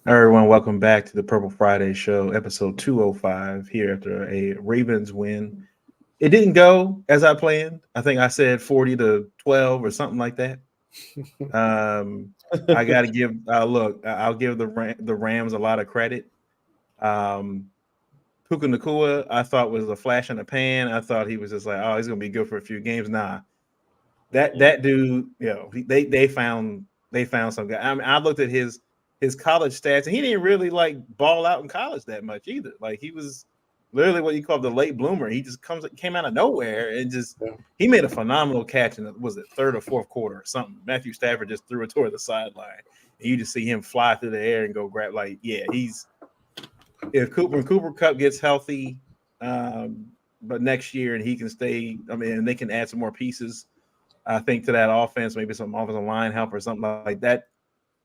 Everyone, welcome back to the Purple Friday Show, episode 205, here after a Ravens win. It didn't go as I planned. I think I said 40-12 or something like that. I got to give look, I'll give the Rams a lot of credit. Um, Puka Nakua, I thought was a flash in the pan. I thought he was just like, oh, he's gonna be good for a few games. Nah, that dude, they found some guy. I mean, I looked at his college stats, and he didn't really like ball out in college that much either. Like he was literally what you call the late bloomer. He just came out of nowhere and just he made a phenomenal catch in was it third or fourth quarter or something. Matthew Stafford just threw it toward the sideline, and you just see him fly through the air and go grab. Like, yeah, he's if Cooper Cup gets healthy, but next year and he can stay. I mean, and they can add some more pieces. I think to that offense, maybe some offensive line help or something like that.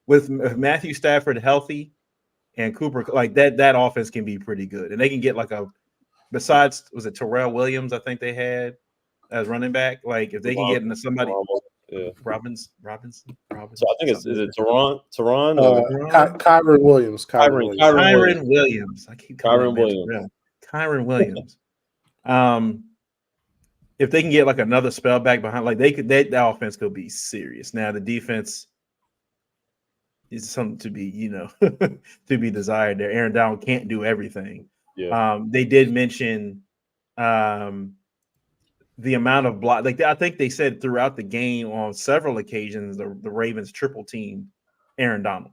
With Matthew Stafford healthy and Cooper, like that offense can be pretty good, and they can get like a besides was it Terrell Williams? I think they had as running back. Like if they can get into somebody, yeah, Robinson. So I think is it Teron Kyron Williams. Kyron Williams. I keep calling Kyron Williams. Kyron Williams. If they can get like another spell back behind, like that offense could be serious. Now the defense is something to be, to be desired there. Aaron Donald can't do everything. Yeah. They did mention the amount of block. Like I think they said throughout the game on several occasions, the Ravens triple teamed Aaron Donald.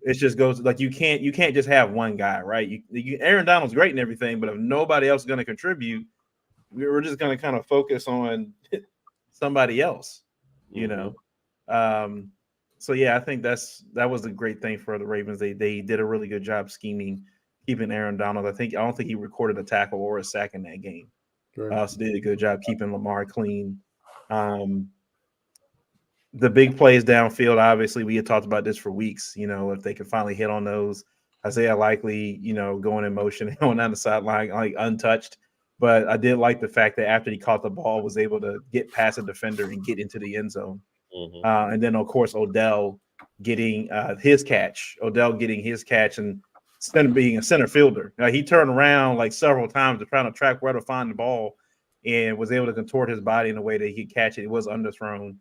It just goes like you can't just have one guy, right? Aaron Donald's great and everything, but if nobody else is going to contribute, we're just going to kind of focus on somebody else, So yeah, I think that was a great thing for the Ravens. They did a really good job scheming, keeping Aaron Donald. I don't think he recorded a tackle or a sack in that game. Right. So did a good job keeping Lamar clean. The big plays downfield, obviously, we had talked about this for weeks. If they can finally hit on those, Isaiah Likely, going in motion and going down the sideline like untouched. But I did like the fact that after he caught the ball, was able to get past a defender and get into the end zone. And then, of course, Odell getting his catch. And instead of being a center fielder, he turned around like several times to try to track where to find the ball and was able to contort his body in a way that he could catch it. It was underthrown.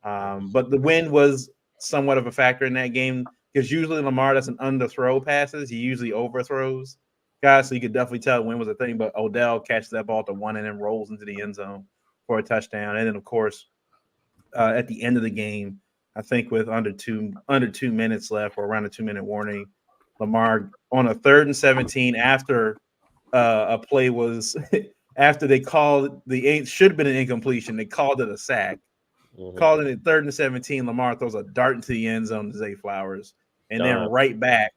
But the wind was somewhat of a factor in that game because usually Lamar doesn't underthrow passes. He usually overthrows guys, so you could definitely tell when was a thing. But Odell catches that ball to one and then rolls into the end zone for a touchdown. And then, of course, at the end of the game, I think with under 2 minutes left or around a 2-minute warning, Lamar on a 3rd and 17 after a play was after they called should have been an incompletion. They called it a sack. Called it 3rd and 17. Lamar throws a dart into the end zone to Zay Flowers, and then right back.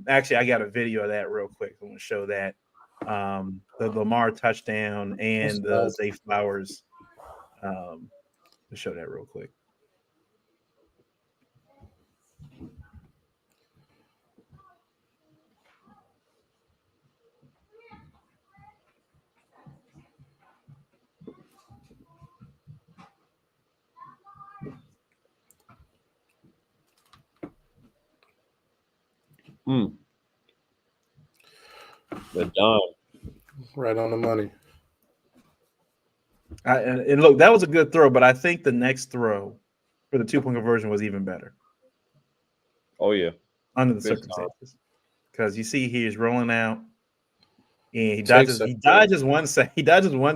Actually, I got a video of that real quick. I'm going to show that the Lamar touchdown and the Zay Flowers. Let's show that real quick. The dime. Right on the money. And look, that was a good throw, but I think the next throw for the 2-point conversion was even better. Oh yeah, under the circumstances, because you see he's rolling out and he dodges one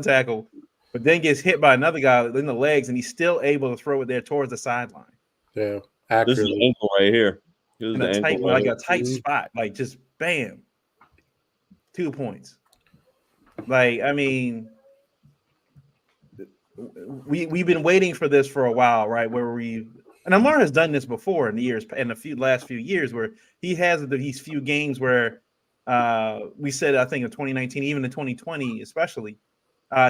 tackle, but then gets hit by another guy in the legs, and he's still able to throw it there towards the sideline. Yeah, this is the ankle right here. In a tight spot, like just bam, 2 points. Like, I mean, we've been waiting for this for a while, right? And Lamar has done this before in the last few years, where he has these few games where we said, I think in 2019, even in 2020, especially,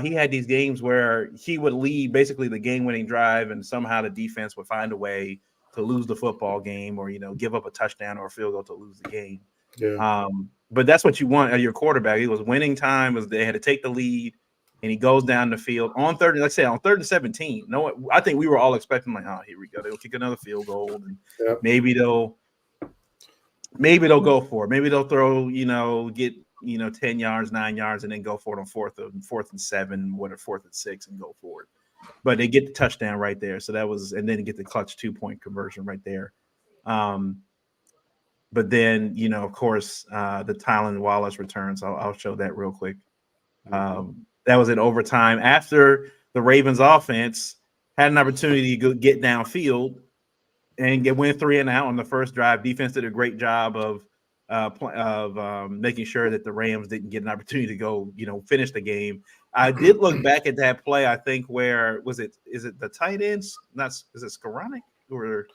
he had these games where he would lead basically the game-winning drive, and somehow the defense would find a way to lose the football game, or give up a touchdown or a field goal to lose the game. Yeah. But that's what you want at your quarterback. It was winning time. They had to take the lead, and he goes down the field on 3rd. Like I said, on 3rd and 17. I think we were all expecting, like, oh, here we go. They'll kick another field goal, and maybe they'll maybe they'll go for it. Maybe they'll throw, get 10 yards, 9 yards, and then go for it on fourth and 7, what, or 4th and 6, and go for it. But they get the touchdown right there. So that was, and then get the clutch 2-point conversion right there. But then, of course, the Tylan Wallace returns. I'll show that real quick. That was in overtime after the Ravens offense had an opportunity to get downfield and win 3-and-out on the first drive. Defense did a great job of making sure that the Rams didn't get an opportunity to go, finish the game. I did look back at that play. I think is it the tight ends? Is it Skoranek, or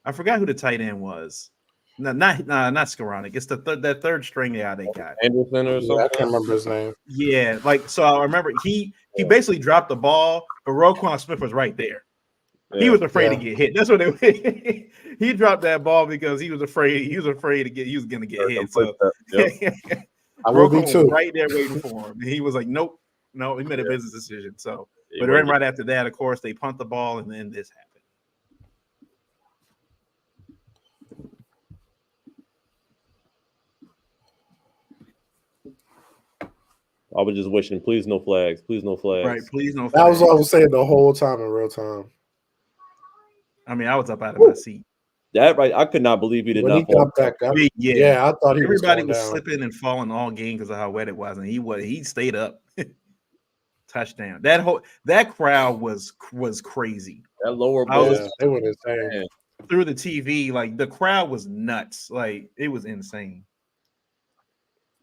I forgot who the tight end was. Not Skoranek. It's that third string guy they got. Anderson or something. I can't remember his name. Yeah, so I remember he basically dropped the ball, but Roquan Smith was right there. He was afraid to get hit. That's what he dropped that ball because he was afraid. He was going to get hit. So I will be too. Was right there waiting for him. And he was like, nope, no. He made a business decision. So, but then right after that, of course, they punt the ball, and then this happened. I was just wishing, please no flags. Please no flags. Right, please no flags. That was what I was saying the whole time in real time. I mean, I was up out of my seat. That right, I could not believe he did when not he got back up. Yeah, I thought everybody was down. Slipping and falling all game because of how wet it was, and he stayed up. Touchdown. That crowd was crazy. That lower bowl, they went insane. Through the TV, like the crowd was nuts. Like it was insane.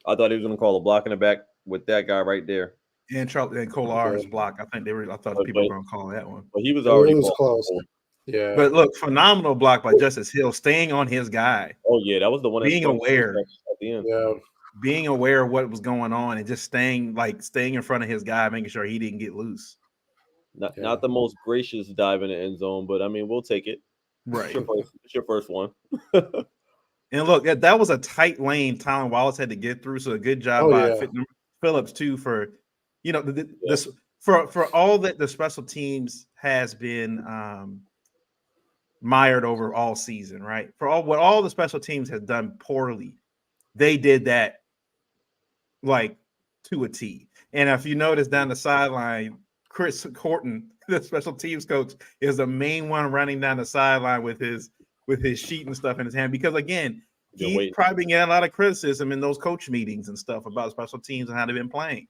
I thought he was going to call a block in the back with that guy right there. And Kolar's block. I thought people were going to call that one. But he was already close. Yeah. But look, phenomenal block by Justice Hill, staying on his guy. Oh yeah, that was the one. Being aware at the end. Yeah. Being aware of what was going on and just staying in front of his guy, making sure he didn't get loose. Not the most gracious dive in the end zone, but I mean, we'll take it. Right. It's your first one. And look, that was a tight lane Tylan Wallace had to get through. So a good job by Phillips too for, for all that the special teams has been mired over all season, right? For all what all the special teams has done poorly, they did that like to a T. And if you notice down the sideline, Chris Horton, the special teams coach, is the main one running down the sideline with his sheet and stuff in his hand, because again, he's probably been getting a lot of criticism in those coach meetings and stuff about special teams and how they've been playing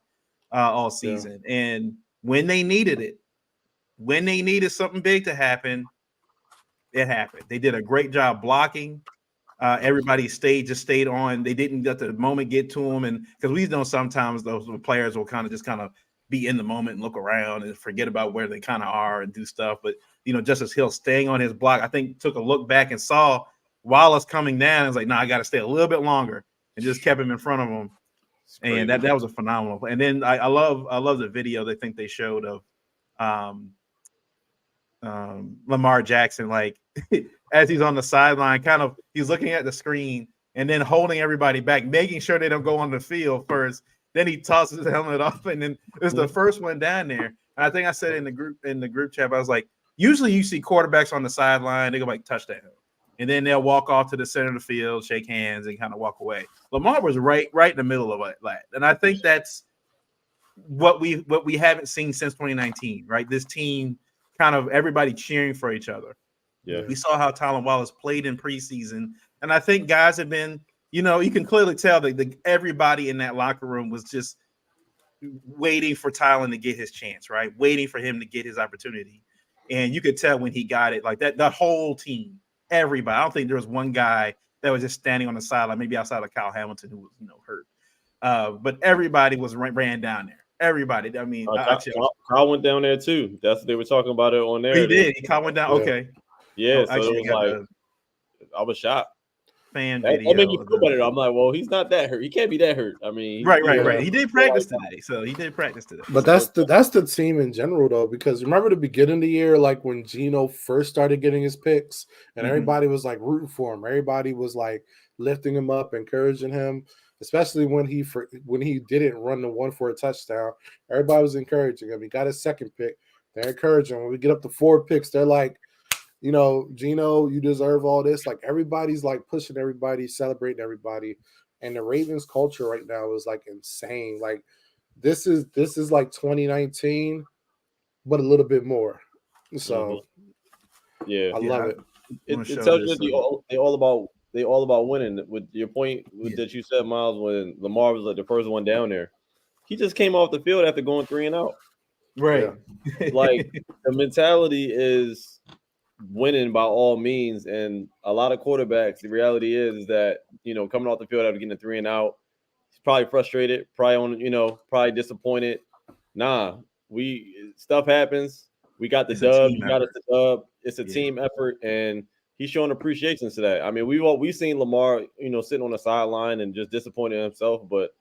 all season. Yeah. And when they needed something big to happen, it happened. They did a great job blocking. Everybody stayed on. They didn't let the moment get to them, and because we know sometimes those players will kind of be in the moment and look around and forget about where they kind of are and do stuff. But Justice Hill staying on his block, I think took a look back and saw Wallace coming down and was like, "No, I got to stay a little bit longer," and just kept him in front of him. And that was a phenomenal play. And then I love the video they think they showed of Lamar Jackson, like as he's on the sideline, he's looking at the screen and then holding everybody back, making sure they don't go on the field first. Then he tosses his helmet off, and then it's the first one down there. And I think I said in the group chat, I was like, usually you see quarterbacks on the sideline, they go like touchdown, and then they'll walk off to the center of the field, shake hands, and kind of walk away. Lamar was right in the middle of that, and I think that's what we haven't seen since 2019, right? This team, kind of everybody cheering for each other. Yeah, we saw how Tylan Wallace played in preseason, and I think guys have been, you can clearly tell that everybody in that locker room was just waiting for Tylan to get his chance, right? Waiting for him to get his opportunity, and you could tell when he got it, like that. The whole team, everybody. I don't think there was one guy that was just standing on the sideline, maybe outside of Kyle Hamilton, who was hurt, but everybody was ran down there. Everybody. I mean, Kyle went down there too. That's what they were talking about it on there. He did. Kyle went down. Yeah. Okay. Yeah. So it was like, I was shocked. Fan video. That made me feel better. I'm like, well, he's not that hurt. He can't be that hurt. I mean, right. He did practice today, so he did practice today. But that's the team in general, though, because remember the beginning of the year, like when Geno first started getting his picks, and everybody was like rooting for him. Everybody was like lifting him up, encouraging him, especially when he didn't run the one for a touchdown. Everybody was encouraging him. He got his second pick. They're encouraging him. When we get up to 4 picks, they're like, you know, Gino, you deserve all this. Like everybody's like pushing everybody, celebrating everybody. And the Ravens culture right now is like insane. Like this is like 2019, but a little bit more. So Yeah, I Yeah, love it. it tells you that they all about winning. With your point that you said, Miles, when Lamar was like the first one down there, he just came off the field after going 3 and out. right. Like the mentality is winning by all means, and a lot of quarterbacks. The reality is that coming off the field after getting a 3 and out, he's probably frustrated, probably disappointed. Nah, stuff happens. We got the It's a dub. team You got us effort. the dub. It's a team effort, and he's showing appreciation to that. I mean, we've seen Lamar, sitting on the sideline and just disappointed in himself, but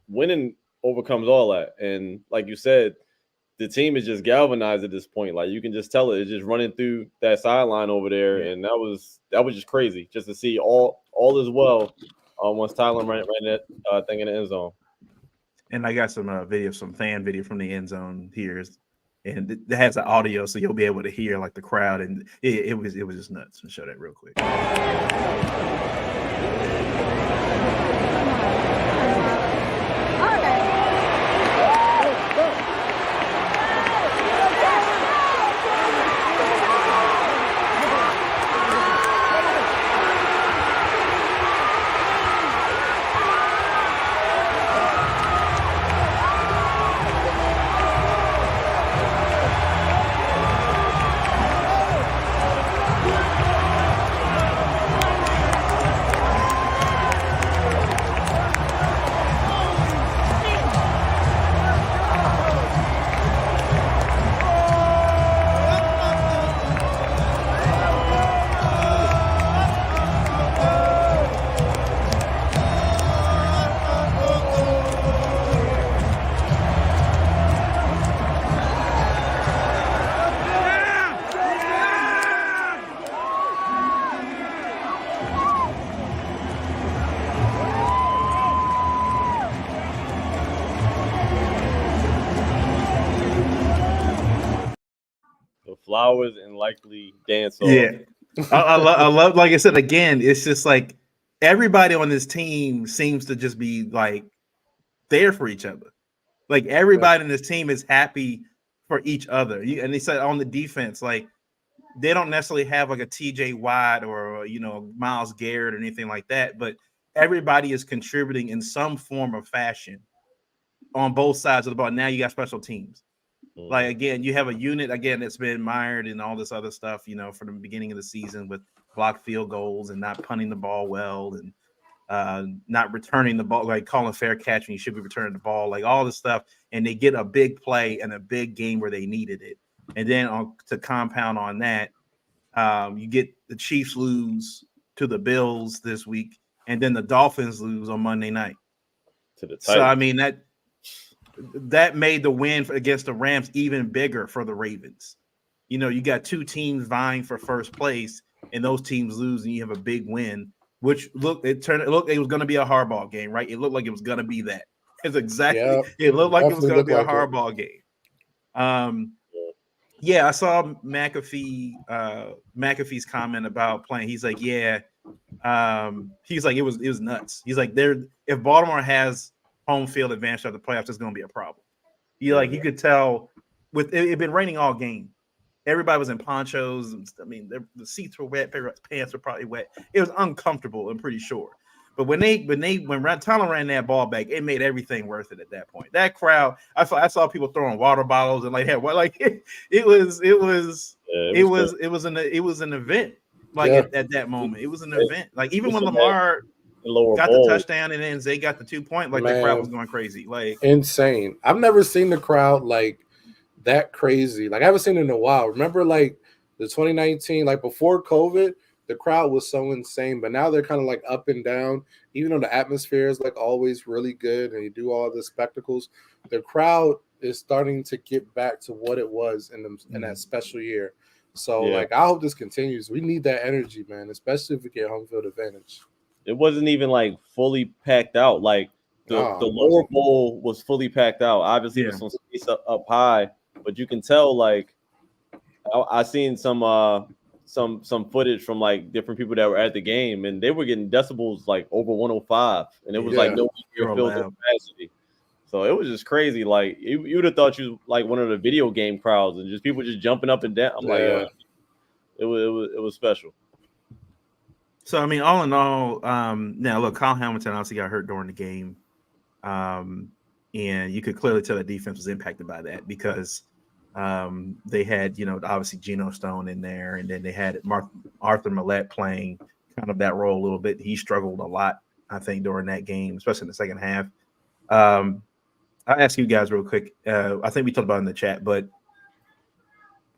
winning overcomes all that. And like you said, the team is just galvanized at this point. Like you can just tell it's just running through that sideline over there, and that was just crazy just to see all is well. Once Tyler ran that thing in the end zone. And I got some fan video from the end zone here, and it has the audio, so you'll be able to hear like the crowd, and it was just nuts. I'll show that real quick. Flowers and likely dance off. Yeah, I love. Like I said again, it's just like everybody on this team seems to just be like there for each other. Like everybody in this team is happy for each other. And they said on the defense, like they don't necessarily have like a TJ Watt or Myles Garrett or anything like that, but everybody is contributing in some form or fashion on both sides of the ball. Now you got special teams. Like again, you have a unit again that's been mired and all this other stuff, from the beginning of the season with blocked field goals and not punting the ball well and not returning the ball, like calling fair catch when you should be returning the ball, like all this stuff. And they get a big play and a big game where they needed it. And then to compound on that, you get the Chiefs lose to the Bills this week, and then the Dolphins lose on Monday night. To the Titans. So I mean that made the win against the Rams even bigger for the Ravens. You got two teams vying for first place, and those teams lose, and you have a big win. Which it was going to be a hardball game, right? It looked like it was going to be that. It's exactly. Yeah, it looked like it was going to be a hardball game. Yeah, I saw McAfee's comment about playing. He's like, yeah, he's like it was nuts. He's like, if Baltimore has home field advantage of the playoffs, it's going to be a problem. You could tell with it been raining all game. Everybody was in ponchos. I mean, the seats were wet, pants were probably wet. It was uncomfortable, I'm pretty sure. But when Tyler ran that ball back, it made everything worth it at that point. That crowd, I saw people throwing water bottles and like that. Like it was an event. Like at that moment, it was an event. Like even when Lamar got the touchdown and then Zay got the 2 point, like the crowd was going crazy. Like insane. I've never seen the crowd like that crazy. Like I haven't seen it in a while. Remember like the 2019, like before COVID, the crowd was so insane, but now they're kind of like up and down. Even though the atmosphere is like always really good and you do all the spectacles, the crowd is starting to get back to what it was in that special year. So like I hope this continues. We need that energy, man, especially if we get home field advantage. It wasn't even like fully packed out. Like the lower bowl was fully packed out. Obviously, with some space up high, but you can tell like I seen some footage from like different people that were at the game, and they were getting decibels like over 105, and it was like Yeah. no near Real field loud. capacity. So it was just crazy. Like you would have thought you was like one of the video game crowds, and just people just jumping up and down. I'm like, yo, Yeah. it was special. So I mean, all in all, now look, Kyle Hamilton obviously got hurt during the game, um, and you could clearly tell the defense was impacted by that because they had obviously Geno Stone in there, and then they had Arthur Millette playing kind of that role a little bit. He struggled a lot, I think, during that game, especially in the second half. Um, I'll ask you guys real quick. I think we talked about it in the chat, but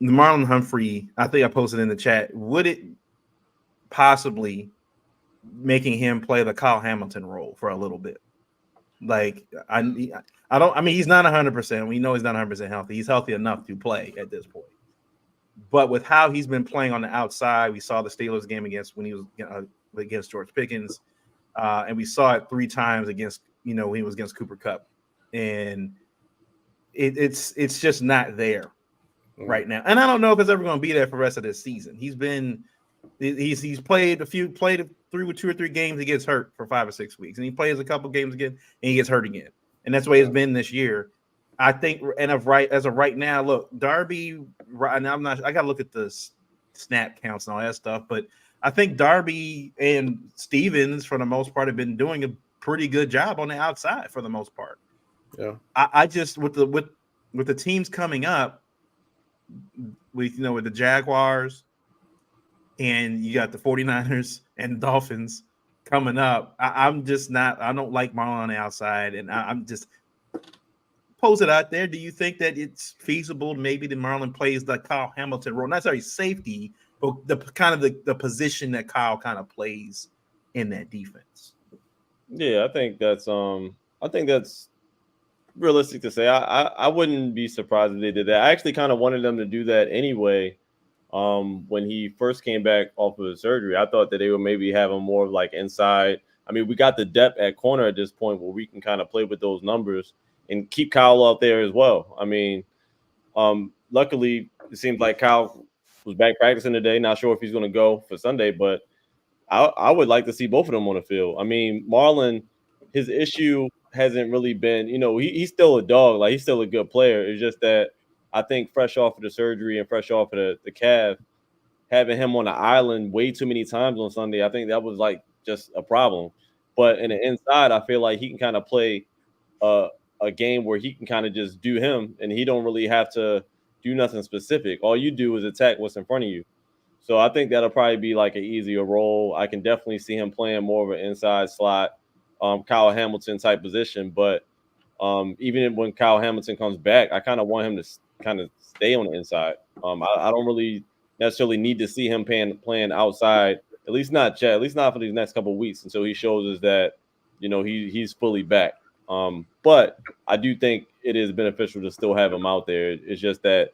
the Marlon Humphrey, I think I posted in the chat. Would it possibly making him play the Kyle Hamilton role for a little bit? Like I don't. I mean, he's not 100%. We know he's not 100% healthy. He's healthy enough to play at this point. But with how he's been playing on the outside, we saw the Steelers game against when he was against George Pickens, and we saw it 3 times against when he was against Cooper Kupp, and it's just not there right now. And I don't know if it's ever going to be there for the rest of this season. He's played 2 or 3 games. He gets hurt for 5 or 6 weeks, and he plays a couple games again, and he gets hurt again. And that's the way it's been this year. I think, and as of right now, look, Darby. And I'm not. I got to look at the snap counts and all that stuff, but I think Darby and Stevens, for the most part, have been doing a pretty good job on the outside for the most part. Yeah. I just with the teams coming up, with the Jaguars, and you got the 49ers and the Dolphins coming up. I'm just not. I don't like Marlon on the outside, and I'm just pose it out there. Do you think that it's feasible maybe that Marlon plays the Kyle Hamilton role? Not necessarily safety, but the kind of the position that Kyle kind of plays in that defense. Yeah, I think that's realistic to say. I wouldn't be surprised if they did that. I actually kind of wanted them to do that anyway. When he first came back off of his surgery, I thought that they would maybe have him more of like inside. I mean, we got the depth at corner at this point where we can kind of play with those numbers and keep Kyle out there as well. I mean, luckily it seems like Kyle was back practicing today. Not sure if he's going to go for Sunday, but I would like to see both of them on the field. I mean, Marlon, his issue hasn't really been, he's still a dog. Like, he's still a good player. It's just that I think fresh off of the surgery and fresh off of the calf, having him on the island way too many times on Sunday, I think that was like just a problem. But in the inside, I feel like he can kind of play a game where he can kind of just do him, and he don't really have to do nothing specific. All you do is attack what's in front of you. So I think that'll probably be like an easier role. I can definitely see him playing more of an inside slot, Kyle Hamilton type position. But even when Kyle Hamilton comes back, I kind of want him to kind of stay on the inside. I don't really necessarily need to see him playing outside, at least not for these next couple of weeks until he shows us that he's fully back. But I do think it is beneficial to still have him out there. It's just that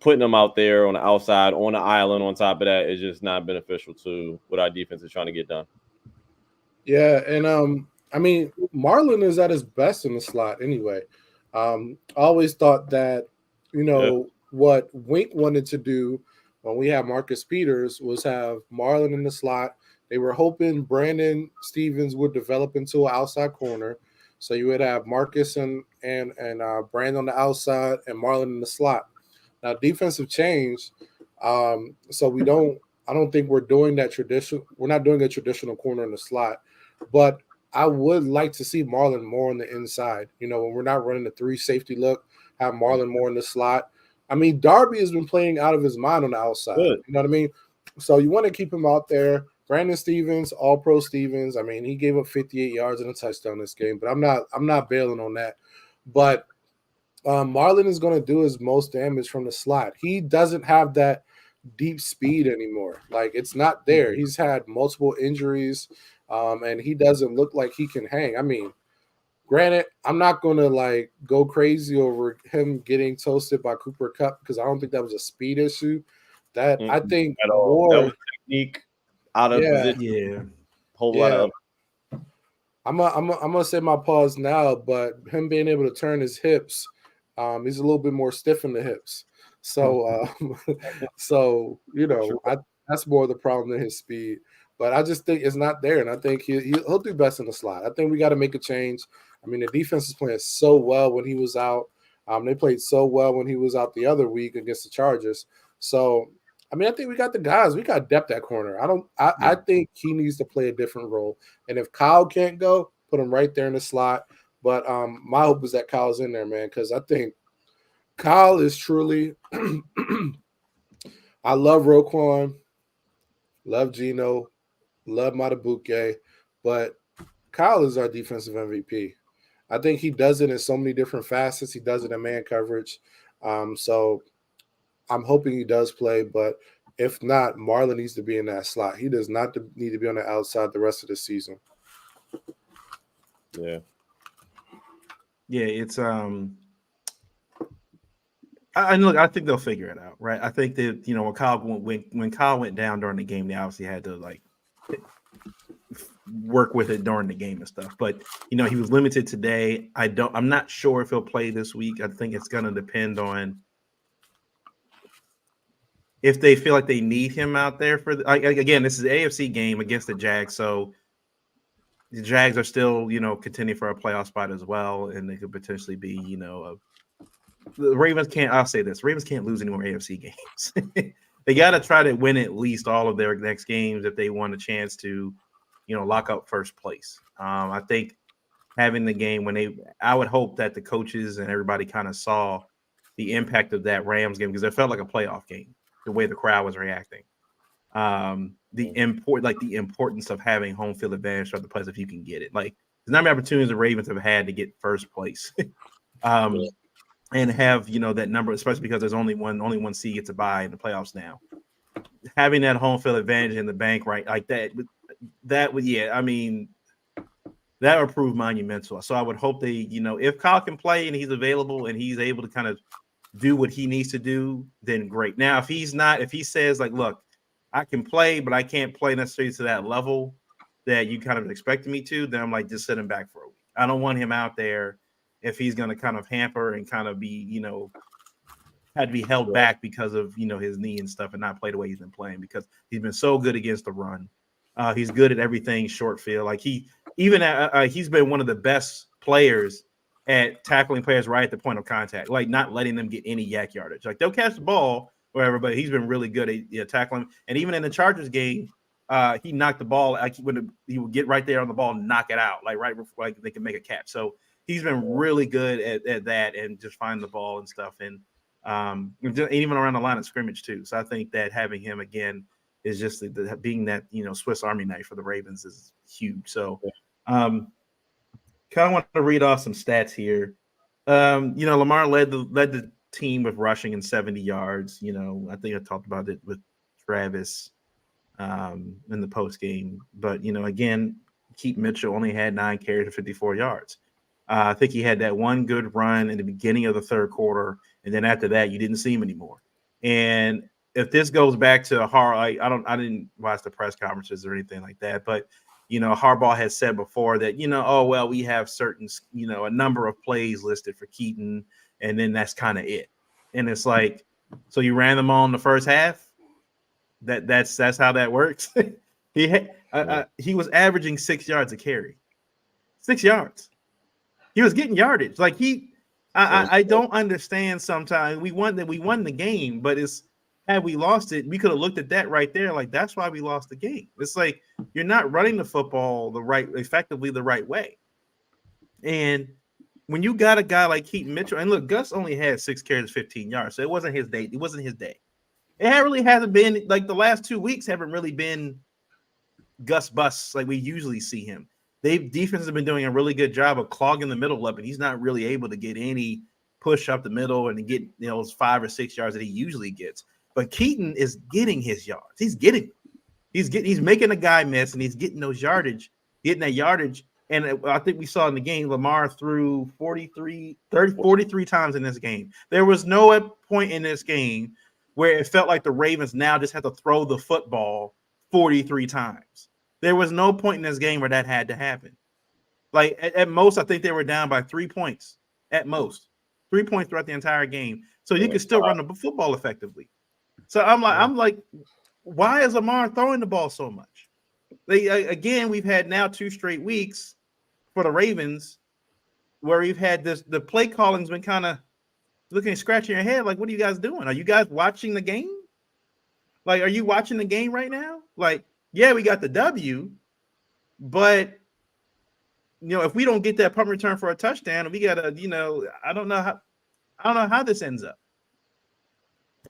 putting him out there on the outside, on the island, on top of that is just not beneficial to what our defense is trying to get done. Yeah, and I mean, Marlon is at his best in the slot anyway. I always thought that, what Wink wanted to do when we had Marcus Peters was have Marlon in the slot. They were hoping Brandon Stevens would develop into an outside corner. So you would have Marcus and Brandon on the outside and Marlon in the slot. Now, defensive change. So I don't think we're doing that traditional. We're not doing a traditional corner in the slot, but I would like to see Marlon more on the inside. When we're not running the 3 safety look, have Marlon more in the slot. I mean, Darby has been playing out of his mind on the outside. Good. You know what I mean? So you want to keep him out there. Brandon Stevens, All-Pro Stevens. I mean, he gave up 58 yards and a touchdown this game, but I'm not bailing on that. But Marlon is going to do his most damage from the slot. He doesn't have that deep speed anymore. Like, it's not there. He's had multiple injuries, and he doesn't look like he can hang. I mean, granted, I'm not going to go crazy over him getting toasted by Cooper Kupp because I don't think that was a speed issue. That I think at all. That was technique out of position. Yeah. Whole lot of. I'm gonna say my pause now, but him being able to turn his hips, he's a little bit more stiff in the hips. So, so that's more the problem than his speed. But I just think it's not there, and I think he'll do best in the slot. I think we got to make a change. I mean, the defense is playing so well when he was out. They played so well when he was out the other week against the Chargers. So, I mean, I think we got the guys. We got depth at corner. I think he needs to play a different role. And if Kyle can't go, put him right there in the slot. But my hope is that Kyle's in there, man, because I think Kyle is truly I love Roquan, love Geno, love Matabuke, but Kyle is our defensive MVP. I think he does it in so many different facets. He does it in man coverage. So I'm hoping he does play, but if not, Marlon needs to be in that slot. He does not need to be on the outside the rest of the season. Yeah. Yeah, it's I think they'll figure it out, right? I think that when Kyle went down during the game, they obviously had to like work with it during the game and stuff. But he was limited today. I'm not sure if he'll play this week. I think it's going to depend on if they feel like they need him out there for again. This is an AFC game against the Jags, so the Jags are still contending for a playoff spot as well, and they could potentially be the Ravens can't. I'll say this: Ravens can't lose any more AFC games. They got to try to win at least all of their next games if they want a chance to, lock up first place. I think having the game I would hope that the coaches and everybody kind of saw the impact of that Rams game because it felt like a playoff game. The way the crowd was reacting, the importance of having home field advantage throughout the playoffs if you can get it. Like the number of opportunities the Ravens have had to get first place. And have that number, especially because there's only one seed gets a bye in the playoffs now. Having that home field advantage in the bank, right, like that would that would prove monumental. So I would hope they, if Kyle can play and he's available and he's able to kind of do what he needs to do, then great. Now, if he's not, if he says like, look, I can play, but I can't play necessarily to that level that you kind of expected me to, then I'm like, just sit him back for a week. I don't want him out there if he's going to kind of hamper and kind of be, had to be held back because of, his knee and stuff and not play the way he's been playing because he's been so good against the run. He's good at everything short field. Like he's been one of the best players at tackling players right at the point of contact, like not letting them get any yak yardage. Like they'll catch the ball, whatever, but he's been really good at tackling. And even in the Chargers game, he knocked the ball. Like he would get right there on the ball and knock it out, like right before like they can make a catch. So he's been really good at that and just finding the ball and stuff. And even around the line of scrimmage too. So I think that having him again is just being that, Swiss Army knife for the Ravens is huge. So kind of want to read off some stats here. Lamar led the team with rushing and 70 yards. I think I talked about it with Travis in the post game. But, again, Keaton Mitchell only had 9 carries for 54 yards. I think he had that one good run in the beginning of the third quarter, and then after that, you didn't see him anymore. And if this goes back to I didn't watch the press conferences or anything like that, but Harbaugh has said before that we have certain a number of plays listed for Keaton, and then that's kind of it. And it's like, so you ran them all in the first half. That's how that works. He was averaging 6 yards a carry, 6 yards. He was getting yardage. Like I don't understand sometimes. We won the game, but had we lost it, we could have looked at that right there. Like that's why we lost the game. It's like you're not running the football effectively the right way. And when you got a guy like Keaton Mitchell, and look, Gus only had 6 carries, 15 yards, so it wasn't his day. It wasn't his day. It really hasn't been like the last 2 weeks haven't really been Gus busts like we usually see him. Defense has been doing a really good job of clogging the middle up, and he's not really able to get any push up the middle and get those 5 or 6 yards that he usually gets. But Keaton is getting his yards. He's making a guy miss, and he's getting that yardage. And I think we saw in the game, Lamar threw 43 times in this game. There was no point in this game where it felt like the Ravens now just had to throw the football 43 times. There was no point in this game where that had to happen. Like at most, I think they were down by 3 points at most. 3 points throughout the entire game. So you can still run the football effectively. So I'm like, why is Lamar throwing the ball so much? Again, we've had now 2 straight weeks for the Ravens where we've had the play calling's been kind of looking, scratching your head. Like, what are you guys doing? Are you guys watching the game? Like, are you watching the game right now? Like, yeah, we got the W, but if we don't get that punt return for a touchdown, we gotta, I don't know how this ends up.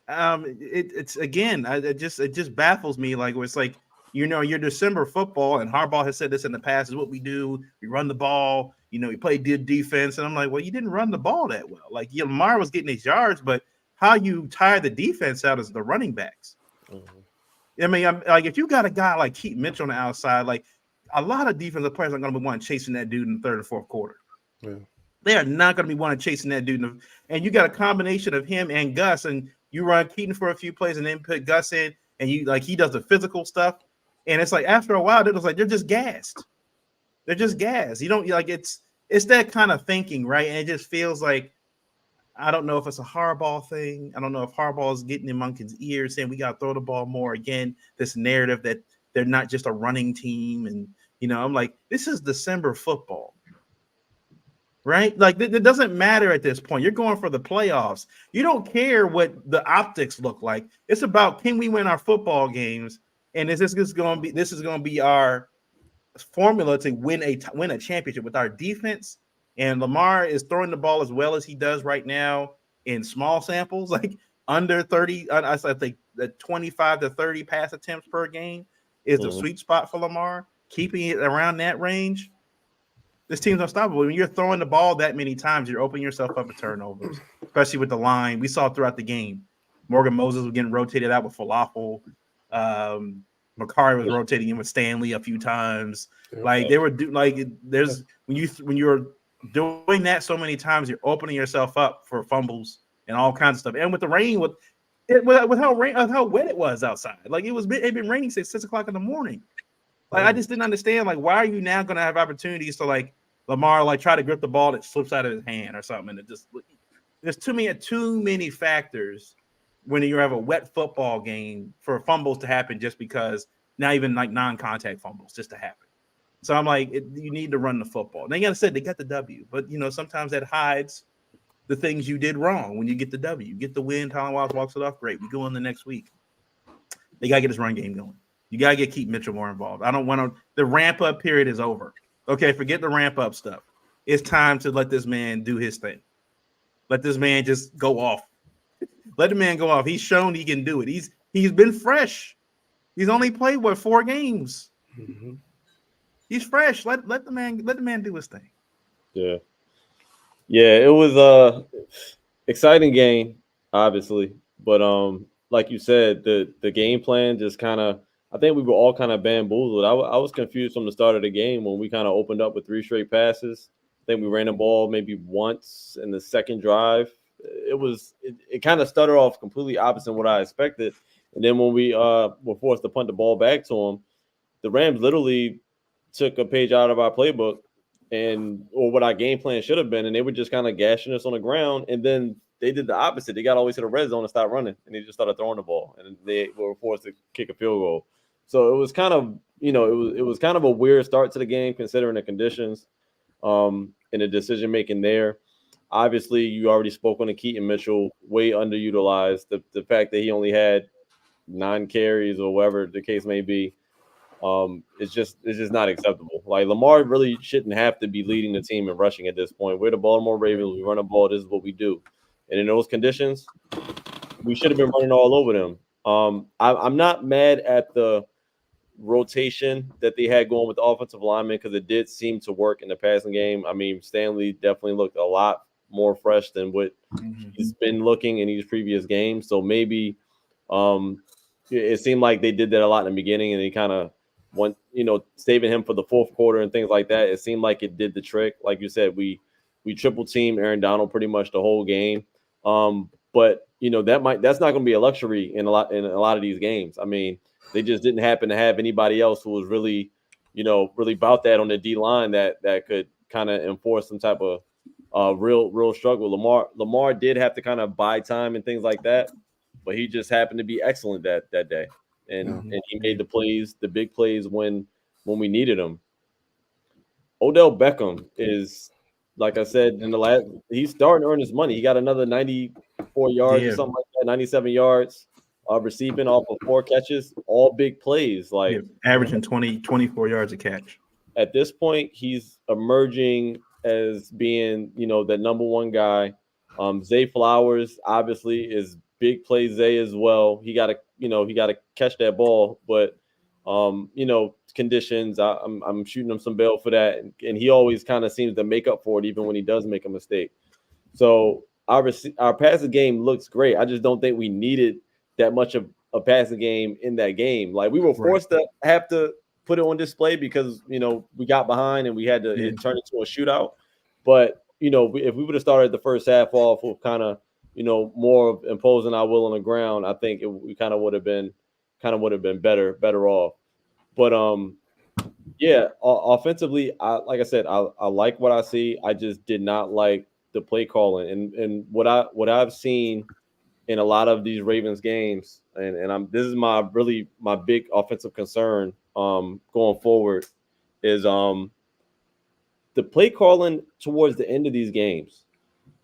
It's again, it just baffles me. Like, it's like, your December football, and Harbaugh has said this in the past, is what we do. We run the ball, we play good defense. And I'm like, well, you didn't run the ball that well. Like, Lamar was getting his yards, but how you tire the defense out is the running backs. Mm-hmm. I mean, I'm like, if you got a guy like Keaton Mitchell on the outside, like, a lot of defensive players aren't going to be one chasing that dude in the third or fourth quarter. Yeah. They are not going to be one chasing that dude. And you got a combination of him and Gus, and you run Keaton for a few plays and then put Gus in, and he does the physical stuff. And it's like, after a while, they're just gassed. They're just gassed. You don't like it's that kind of thinking, right? And it just feels like, I don't know if it's a Harbaugh thing. I don't know if Harbaugh is getting in Monken's ears saying we got to throw the ball more. Again, this narrative that they're not just a running team. And, I'm like, this is December football, right? Like, it doesn't matter at this point. You're going for the playoffs. You don't care what the optics look like. It's about, can we win our football games? And this is going to be our formula to win a championship with our defense. And Lamar is throwing the ball as well as he does right now in small samples, like under 30. I think the 25 to 30 pass attempts per game is the sweet spot for Lamar. Keeping it around that range, this team's unstoppable. When you're throwing the ball that many times, you're opening yourself up to turnovers, especially with the line. We saw throughout the game. Morgan Moses was getting rotated out with Falafel. Makari was rotating in with Stanley a few times. Like, they were when you're doing that so many times, you're opening yourself up for fumbles and all kinds of stuff. And with the rain, with how wet it was outside, like it had been raining since 6 o'clock in the morning. Like, I just didn't understand, like, why are you now going to have opportunities to, like, Lamar, like, try to grip the ball that slips out of his hand or something? And there's too many factors when you have a wet football game for fumbles to happen, just because, not even like non-contact fumbles, just to happen. So I'm like, you need to run the football. They got the W, but sometimes that hides the things you did wrong. When you get the W, you get the win, Tylan Wiles walks it off, great. We go on the next week. They got to get this run game going. You got to keep Mitchell more involved. I don't want to. The ramp up period is over. Okay, forget the ramp up stuff. It's time to let this man do his thing. Let this man just go off. Let the man go off. He's shown he can do it. He's been fresh. He's only played 4 games. Mm-hmm. He's fresh. Let the man do his thing. Yeah. It was a exciting game, obviously, but like you said, the game plan just kind of. I think we were all kind of bamboozled. I was confused from the start of the game when we kind of opened up with 3 straight passes. I think we ran the ball maybe once in the second drive. It kind of started off completely opposite what I expected. And then when we were forced to punt the ball back to them, the Rams literally took a page out of our playbook or what our game plan should have been, and they were just kind of gashing us on the ground. And then they did the opposite. They got all the way to the red zone and stopped running, and they just started throwing the ball, and they were forced to kick a field goal. So it was kind of, it was kind of a weird start to the game considering the conditions and the decision making there. Obviously, you already spoke on the Keaton Mitchell, way underutilized. The fact that he only had 9 carries or whatever the case may be, it's just not acceptable. Like, Lamar really shouldn't have to be leading the team in rushing at this point. We're the Baltimore Ravens. We run the ball. This is what we do. And in those conditions, we should have been running all over them. I'm not mad at the rotation that they had going with the offensive lineman, because it did seem to work in the passing game. I mean, Stanley definitely looked a lot more fresh than what he's been looking in these previous games. So maybe it seemed like they did that a lot in the beginning, and they kind of went, saving him for the fourth quarter and things like that. It seemed like it did the trick. Like you said, we triple team Aaron Donald pretty much the whole game. But that's not going to be a luxury in a lot of these games. I mean, they just didn't happen to have anybody else who was really about that on the D line that could kind of enforce some type of real struggle. Lamar did have to kind of buy time and things like that, but he just happened to be excellent that day, and he made the big plays when we needed him. Odell Beckham is, like I said in the last, he's starting to earn his money. He got another 94 yards or something like that, 97 yards receiving off of 4 catches, all big plays. Like averaging 24 yards a catch. At this point, he's emerging as being, the number one guy. Zay Flowers obviously is big play Zay as well. He got to catch that ball, but conditions. I'm shooting him some bail for that, and he always kind of seems to make up for it, even when he does make a mistake. So our passing game looks great. I just don't think we needed that much of a passing game in that game. Like, we were forced to have to put it on display because we got behind and we had to turn it into a shootout. But if we would have started the first half off with kind of more of imposing our will on the ground, I think we kind of would have been better off. But offensively, like I said, I like what I see. I just did not like the play calling and what I've seen in a lot of these Ravens games, and this is my big offensive concern going forward is the play calling towards the end of these games.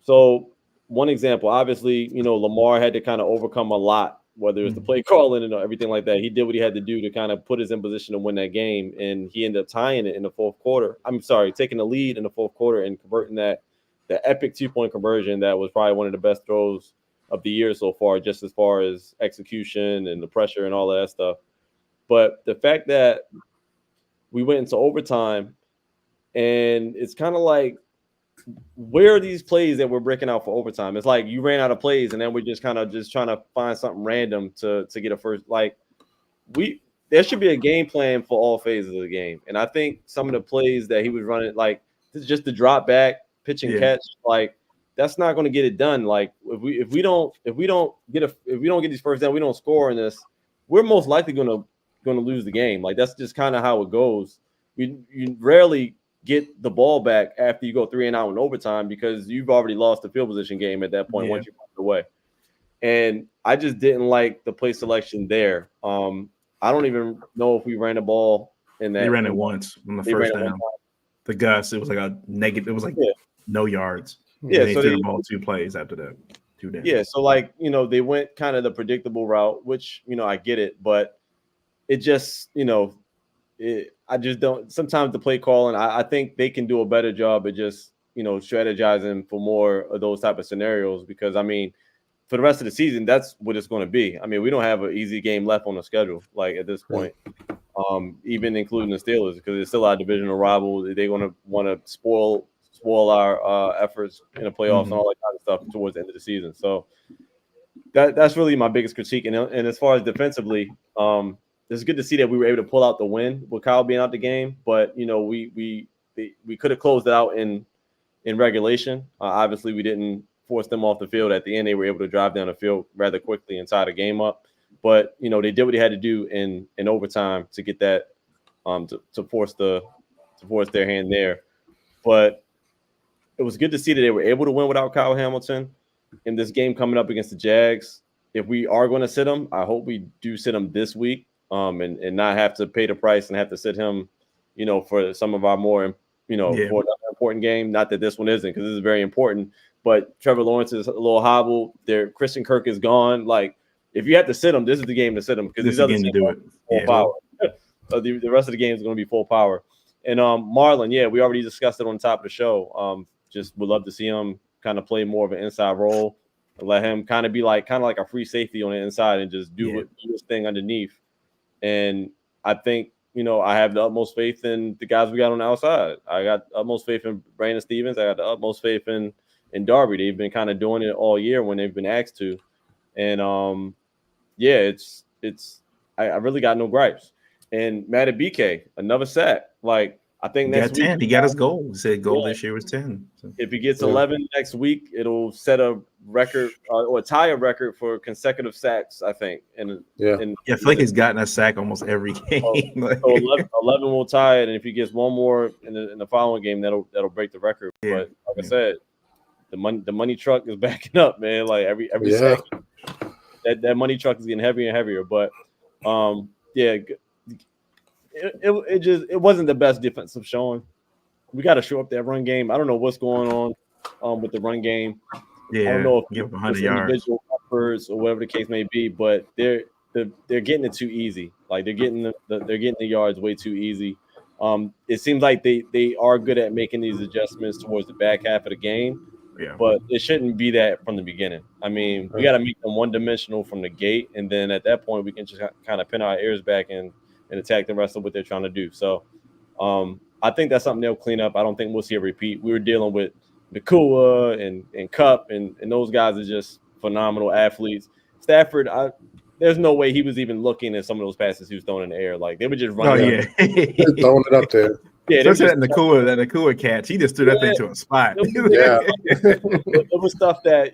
So one example, obviously, Lamar had to kind of overcome a lot, whether it's the play calling and everything like that. He did what he had to do to kind of put us in position to win that game, and he ended up tying it in the fourth quarter. Taking the lead in the fourth quarter and converting the epic 2-point conversion that was probably one of the best throws of the year so far, just as far as execution and the pressure and all of that stuff. But the fact that we went into overtime, and it's kind of like, where are these plays that we're breaking out for overtime? It's like you ran out of plays, and then we're just kind of trying to find something random to get a first. Like, there should be a game plan for all phases of the game. And I think some of the plays that he was running, like just the drop back, pitch and catch, like that's not going to get it done. Like if we don't get these first down, we don't score in this, we're most likely going to lose the game. Like, that's just kind of how it goes. You rarely get the ball back after you go 3-and-out in overtime because you've already lost the field position game at that point once you put it away. And I just didn't like the play selection there. I don't even know if we ran the ball in that. They ran it once on the first down. The Gus, it was like a negative. It was like no yards. Yeah, so they threw the ball 2 plays after that. 2 downs. Yeah, so they went kind of the predictable route, which I get it, but it just I just don't. Sometimes the play calling, I think they can do a better job at just strategizing for more of those type of scenarios, because for the rest of the season, that's what it's going to be. We don't have an easy game left on the schedule, like at this point, even including the Steelers, because it's still our divisional rival. They're going to want to spoil our efforts in the playoffs and all that kind of stuff towards the end of the season. So that's really my biggest critique. And as far as defensively, it's good to see that we were able to pull out the win with Kyle being out the game, but we could have closed it out in regulation. Obviously, we didn't force them off the field at the end. They were able to drive down the field rather quickly and tie the game up. But they did what they had to do in overtime to get that to force their hand there. But it was good to see that they were able to win without Kyle Hamilton in this game coming up against the Jags. If we are going to sit him, I hope we do sit him this week. And not have to pay the price and have to sit him, for some of our more, for another important game. Not that this one isn't, because this is very important. But Trevor Lawrence is a little hobbled. Christian Kirk is gone. Like, if you have to sit him, this is the game to sit him, because these other teams are full power. The rest of the game is going to be full power. And Marlon, we already discussed it on top of the show. Just would love to see him kind of play more of an inside role and let him kind of like a free safety on the inside and just do his thing underneath. And I think, I have the utmost faith in the guys we got on the outside. I got utmost faith in Brandon Stevens. I got the utmost faith in Darby. They've been kind of doing it all year when they've been asked to. And, I really got no gripes. And Madubuike, another sack. Like, I think next week 10. He got his goal. He said goal this year was 10. So. If he gets 11 next week, it'll set a record or tie a record for consecutive sacks, I think. And I feel like he's gotten a sack almost every game. So 11 will tie it, and if he gets one more in the following game, that'll break the record. But like I said, the money truck is backing up, man. Like every second, that money truck is getting heavier and heavier. But it wasn't the best defensive showing. We got to show up that run game. I don't know what's going on with the run game. Yeah, I don't know if give up 100 it's yards individual efforts or whatever the case may be, but they're getting it too easy. Like they're getting the yards way too easy. It seems like they are good at making these adjustments towards the back half of the game, but it shouldn't be that from the beginning. I mean, we got to make them one-dimensional from the gate, and then at that point, we can just kind of pin our ears back and attack the rest of what they're trying to do. So I think that's something they'll clean up. I don't think we'll see a repeat. We were dealing with Nakua and Cup, and those guys are just phenomenal athletes. Stafford, there's no way he was even looking at some of those passes he was throwing in the air. Like they were just running. Throwing it up there. Yeah, especially that Nakua catch. He just threw that thing to a spot. It was stuff that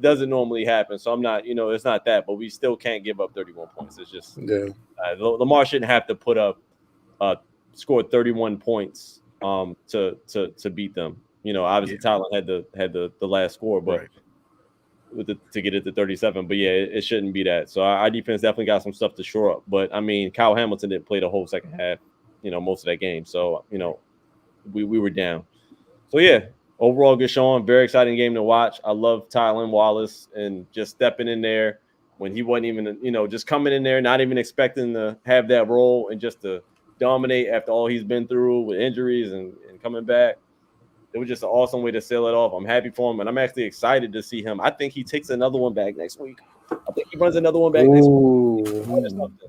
doesn't normally happen. So I'm not, it's not that, but we still can't give up 31 points. It's just Lamar shouldn't have to put up score 31 points to beat them. Obviously Thailand had the last score, but to get it to 37. But it shouldn't be that. So our defense definitely got some stuff to shore up. But I mean, Kyle Hamilton didn't play the whole second half, most of that game. So we were down. So overall good showing. Very exciting game to watch. I love Tylan Wallace and just stepping in there when he wasn't even just coming in there, not even expecting to have that role and just to dominate after all he's been through with injuries and coming back. It was just an awesome way to seal it off. I'm happy for him, and I'm actually excited to see him. I think he takes another one back next week. I think he runs another one back next week.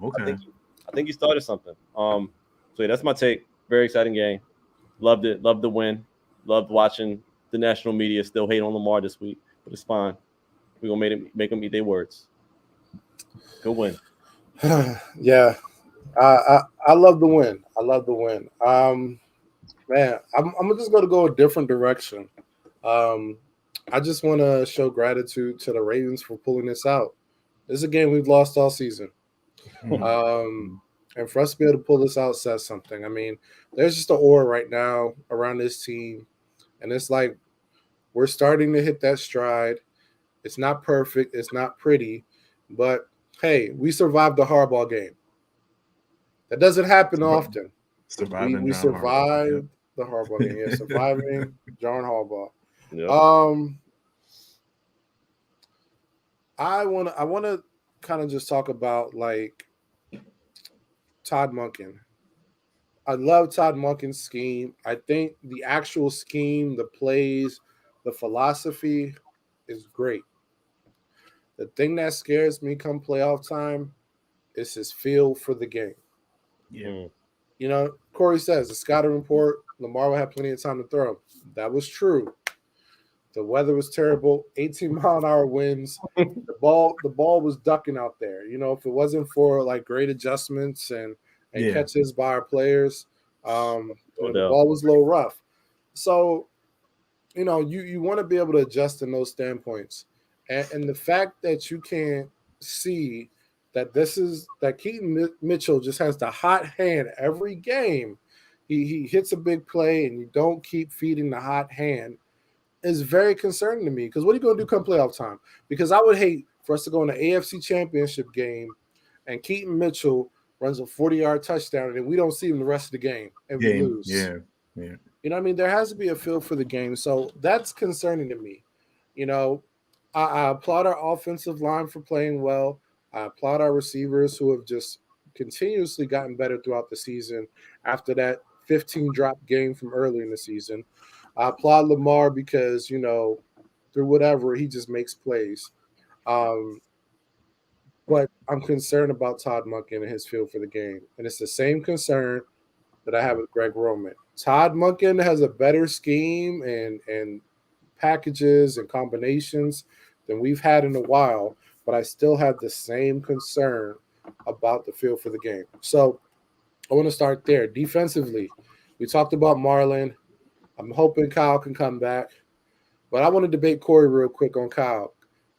Okay. I think he started something. So that's my take. Very exciting game. Loved it. Loved the win. Loved watching the national media still hate on Lamar this week, but it's fine. We're gonna make them eat their words. Good win. Yeah. I love the win. I love the win. Man, I'm just going to go a different direction. I just want to show gratitude to the Ravens for pulling this out. This is a game we've lost all season. And for us to be able to pull this out says something. I mean, there's just an aura right now around this team. And it's like we're starting to hit that stride. It's not perfect. It's not pretty. But, hey, we survived the Harbaugh game. That doesn't happen often. We survived the Harbaugh game. Yeah, surviving John Harbaugh. Yep. I want to kind of just talk about like Todd Monken. I love Todd Monken's scheme. I think the actual scheme, the plays, the philosophy is great. The thing that scares me come playoff time is his feel for the game. Yeah. Corey says the scouting report, Lamar will have plenty of time to throw. That was true. The weather was terrible, 18-mile-an-hour winds. The ball was ducking out there. If it wasn't for like great adjustments and catches by our players, the ball was a little rough. So, you want to be able to adjust in those standpoints. And the fact that you can't see that Keaton Mitchell just has the hot hand every game. He hits a big play and you don't keep feeding the hot hand is very concerning to me, because what are you going to do come playoff time? Because I would hate for us to go in the AFC Championship game and Keaton Mitchell runs a 40-yard touchdown and we don't see him the rest of the game and we lose. Yeah. You know what I mean? There has to be a feel for the game. So that's concerning to me. I applaud our offensive line for playing well. I applaud our receivers who have just continuously gotten better throughout the season after that 15-drop game from early in the season. I applaud Lamar because, through whatever, he just makes plays. But I'm concerned about Todd Monken and his feel for the game. And it's the same concern that I have with Greg Roman. Todd Monken has a better scheme and packages and combinations than we've had in a while, but I still have the same concern about the feel for the game. So I want to start there. Defensively, we talked about Marlon. I'm hoping Kyle can come but I want to debate Corey real quick on Kyle.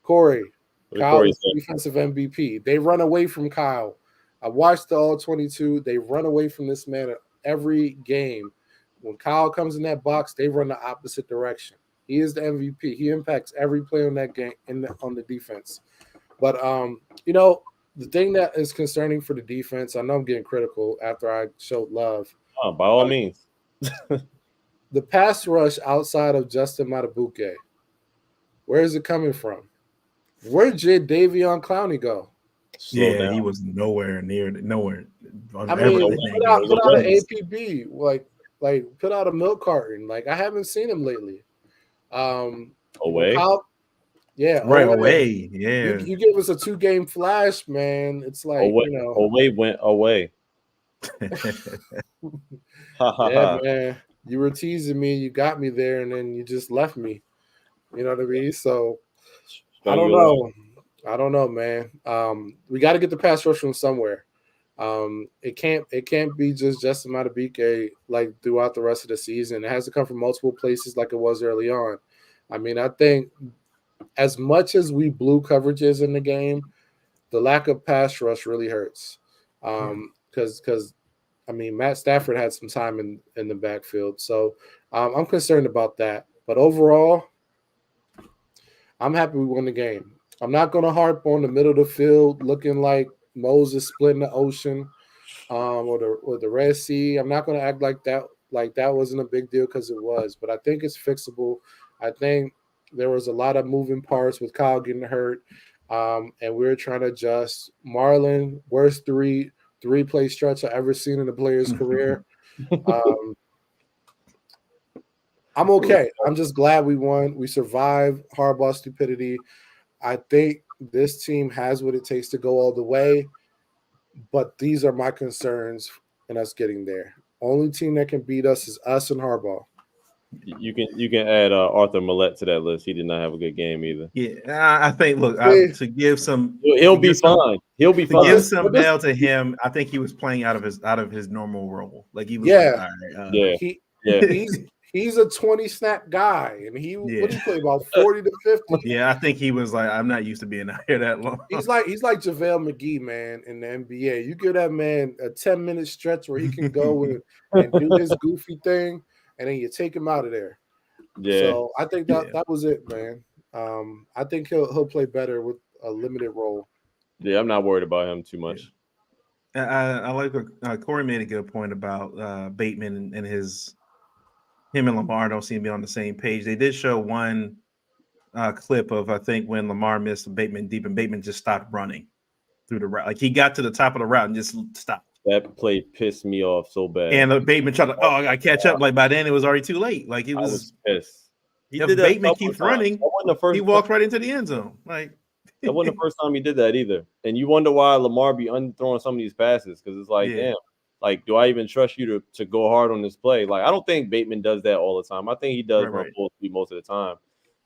Kyle is defensive MVP. They run away from Kyle. I watched the All-22. They run away from this man every game. When Kyle comes in that box, they run the opposite direction. He is the MVP. He impacts every play on that game on the defense. But the thing that is concerning for the defense, I know I'm getting critical after I showed love. Oh, by all means. The pass rush outside of Justin Matabuke, where is it coming from? Where did Davion Clowney go? Yeah, he was nowhere near nowhere. I mean, put out an APB, like put out a milk carton. Like I haven't seen him lately. Away, away. Yeah, you give us a 2-game flash, man. It's like away went away. Yeah, man. You were teasing me, you got me there, and then you just left me. You know what I mean? So I don't know, man. We got to get the pass rush from somewhere. It can't be just Justin Madubuike like throughout the rest of the season. It has to come from multiple places like it was early on. I mean, I think as much as we blew coverages in the game, the lack of pass rush really hurts. Because I mean, Matt Stafford had some time in the backfield. So I'm concerned about that. But overall, I'm happy we won the game. I'm not going to harp on the middle of the field looking like Moses splitting the ocean or the Red Sea. I'm not going to act like that wasn't a big deal because it was. But I think it's fixable. I think there was a lot of moving parts with Kyle getting hurt, and we were trying to adjust. Marlon, worst three-play stretch I've ever seen in a player's career. I'm okay. I'm just glad we won. We survived Harbaugh's stupidity. I think this team has what it takes to go all the way, but these are my concerns in us getting there. Only team that can beat us is us and Harbaugh. You can add Arthur Millette to that list. He did not have a good game either. Yeah, I think. Look, to give some, he'll be fine. He'll be fine. To give some bail to him, I think he was playing out of his normal role. Like he was. Yeah, like, all right, He's a 20 snap guy, and what did he play about 40 to 50? Yeah, I think he was like, I'm not used to being out here that long. He's like JaVale McGee, man, in the NBA. You give that man a 10-minute stretch where he can go and do his goofy thing, and then you take him out of there. Yeah. So I think that was it, man. I think he'll play better with a limited role. Yeah, I'm not worried about him too much. Yeah. I like what Corey made a good point about Bateman and him and Lamar don't seem to be on the same page. They did show one clip of, I think, when Lamar missed Bateman deep and Bateman just stopped running through the route. Like he got to the top of the route and just stopped. That play pissed me off so bad. And Bateman tried to, I got to catch up. Like by then it was already too late. Like it was. I was pissed. If Bateman keeps running, he walked right into the end zone. Like that wasn't the first time he did that either. And you wonder why Lamar be unthrowing some of these passes because it's like, damn. Like, do I even trust you to go hard on this play? Like, I don't think Bateman does that all the time. I think he does run full speed most of the time.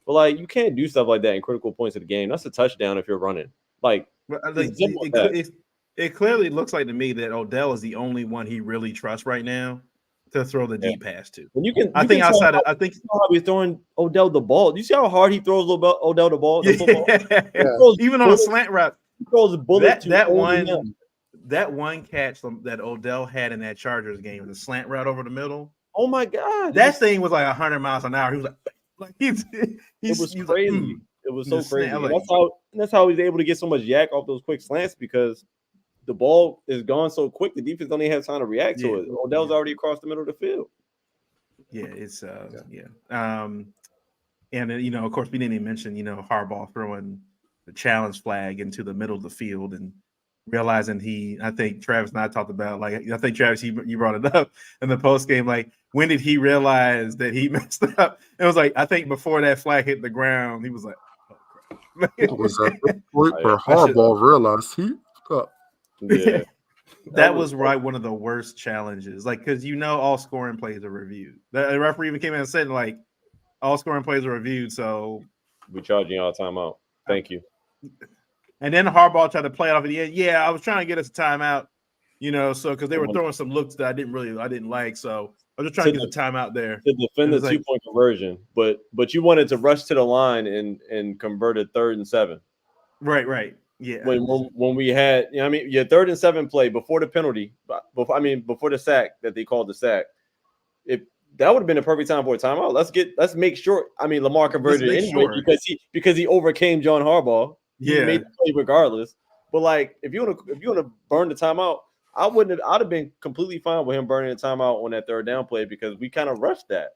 But, like, you can't do stuff like that in critical points of the game. That's a touchdown if you're running. Like it clearly looks like to me that Odell is the only one he really trusts right now to throw the deep pass to. And I think he's throwing Odell the ball. Do you see how hard he throws Odell the ball? Even on a slant route. He throws a bullet That one catch that Odell had in that Chargers game, the slant route over the middle. Oh my God! That thing was like 100 miles an hour. He was like it was crazy. Like, it was so crazy. That's how he's able to get so much yak off those quick slants because the ball is gone so quick. The defense don't even have time to react to it. Odell's already across the middle of the field. Yeah, it's and then, of course, we didn't even mention Harbaugh throwing the challenge flag into the middle of the field and realizing I think Travis and I talked about, like, I think Travis, you brought it up in the post game, like, when did he realize that he messed up? It was like, I think before that flag hit the ground, he was like, oh, crap. It was at the point where Harbaugh realized he up. Yeah. That was one of the worst challenges, like, because all scoring plays are reviewed. The referee even came in and said, like, all scoring plays are reviewed, so we charging y'all a timeout. Thank you. And then Harbaugh tried to play it off at the end. Yeah, I was trying to get us a timeout, so because they were throwing some looks that I didn't like. So I was just trying to get the timeout there to defend the 2-point conversion. But you wanted to rush to the line and convert a 3rd and 7. Right. Yeah. When we had, your 3rd and 7 play before the penalty, before the sack that they called the sack, if that would have been a perfect time for a timeout. Let's make sure. I mean, Lamar converted it anyway because he overcame John Harbaugh. He made the play regardless. But like, if you wanna burn the timeout, I'd have been completely fine with him burning the timeout on that third down play because we kind of rushed that.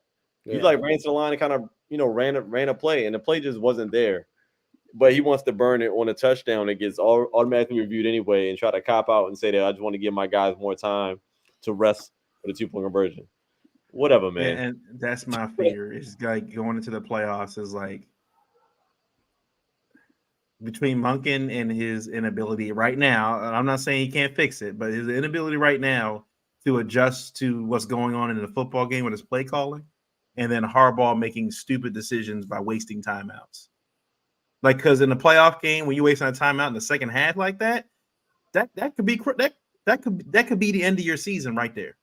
He like ran to the line and kind of ran a play, and the play just wasn't there. But he wants to burn it on a touchdown that gets automatically reviewed anyway, and try to cop out and say that I just want to give my guys more time to rest for the 2-point conversion. Whatever, man. And that's my fear. Is like going into the playoffs is like between Monken and his inability right now. I'm not saying he can't fix it, but his inability right now to adjust to what's going on in the football game with his play calling, and then Harbaugh making stupid decisions by wasting timeouts. Like, because in the playoff game, when you waste on a timeout in the second half like that could be that could be the end of your season right there.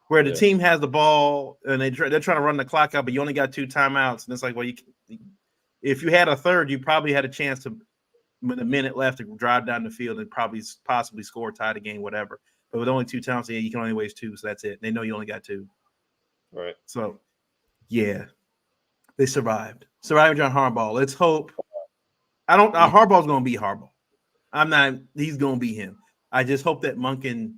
Where the team has the ball and they're trying to run the clock out, but you only got 2 timeouts, and it's like, well, if you had a third, you probably had a chance to, with a minute left, to drive down the field and possibly score, tie the game, whatever. But with only 2 timeouts, you can only waste 2, so that's it. They know you only got 2. Right. So, yeah, they survived. Surviving John Harbaugh. Let's hope. Harbaugh's going to be Harbaugh. He's going to be him. I just hope that Monken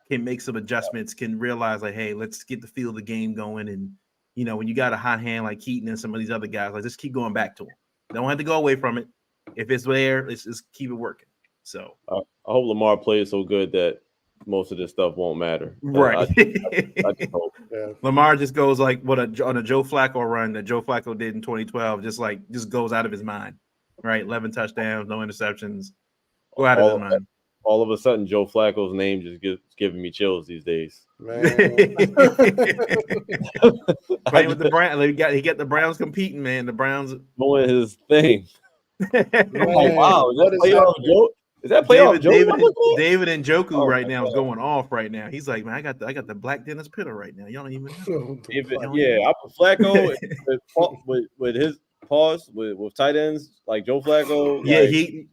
can make some adjustments, can realize, like, hey, let's get the feel of the game going. And, when you got a hot hand like Keaton and some of these other guys, like, just keep going back to him. Don't have to go away from it. If it's there, let's just keep it working. So I hope Lamar plays so good that most of this stuff won't matter. Right. I just hope. Yeah. Lamar just goes like on a Joe Flacco run that Joe Flacco did in 2012, just goes out of his mind. Right. 11 touchdowns, no interceptions. Go out of his mind. All of a sudden, Joe Flacco's name just giving me chills these days. Man. Playing with the Browns. He got the Browns competing, man. The Browns doing his thing. Man, like, wow, is that playoff Joe? David and Njoku right now is going off right now. He's like, man, I got the black Dennis Pitta right now. Y'all don't even know. I put Flacco with his pause with tight ends like Joe Flacco. Yeah, he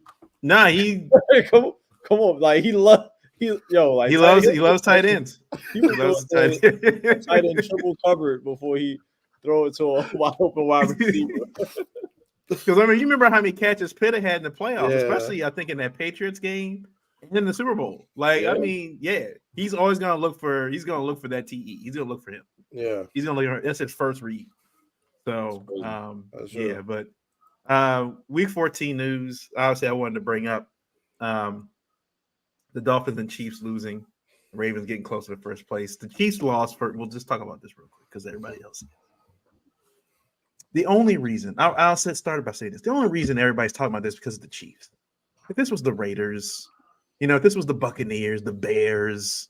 come on, like he loves tight ends. He loves tight end triple covered before he throw it to a wide open wide receiver. Because you remember how many catches Pitta had in the playoffs, especially I think in that Patriots game and in the Super Bowl. He's always gonna look for that TE. He's gonna look for him. Yeah, he's gonna look for that's his first read. So but week 14 news. Obviously, I wanted to bring up the Dolphins and Chiefs losing. Ravens getting closer to first place. The Chiefs lost. We'll just talk about this real quick because everybody else. The only reason I'll start by saying this. The only reason everybody's talking about this is because of the Chiefs. If this was the Raiders, if this was the Buccaneers, the Bears,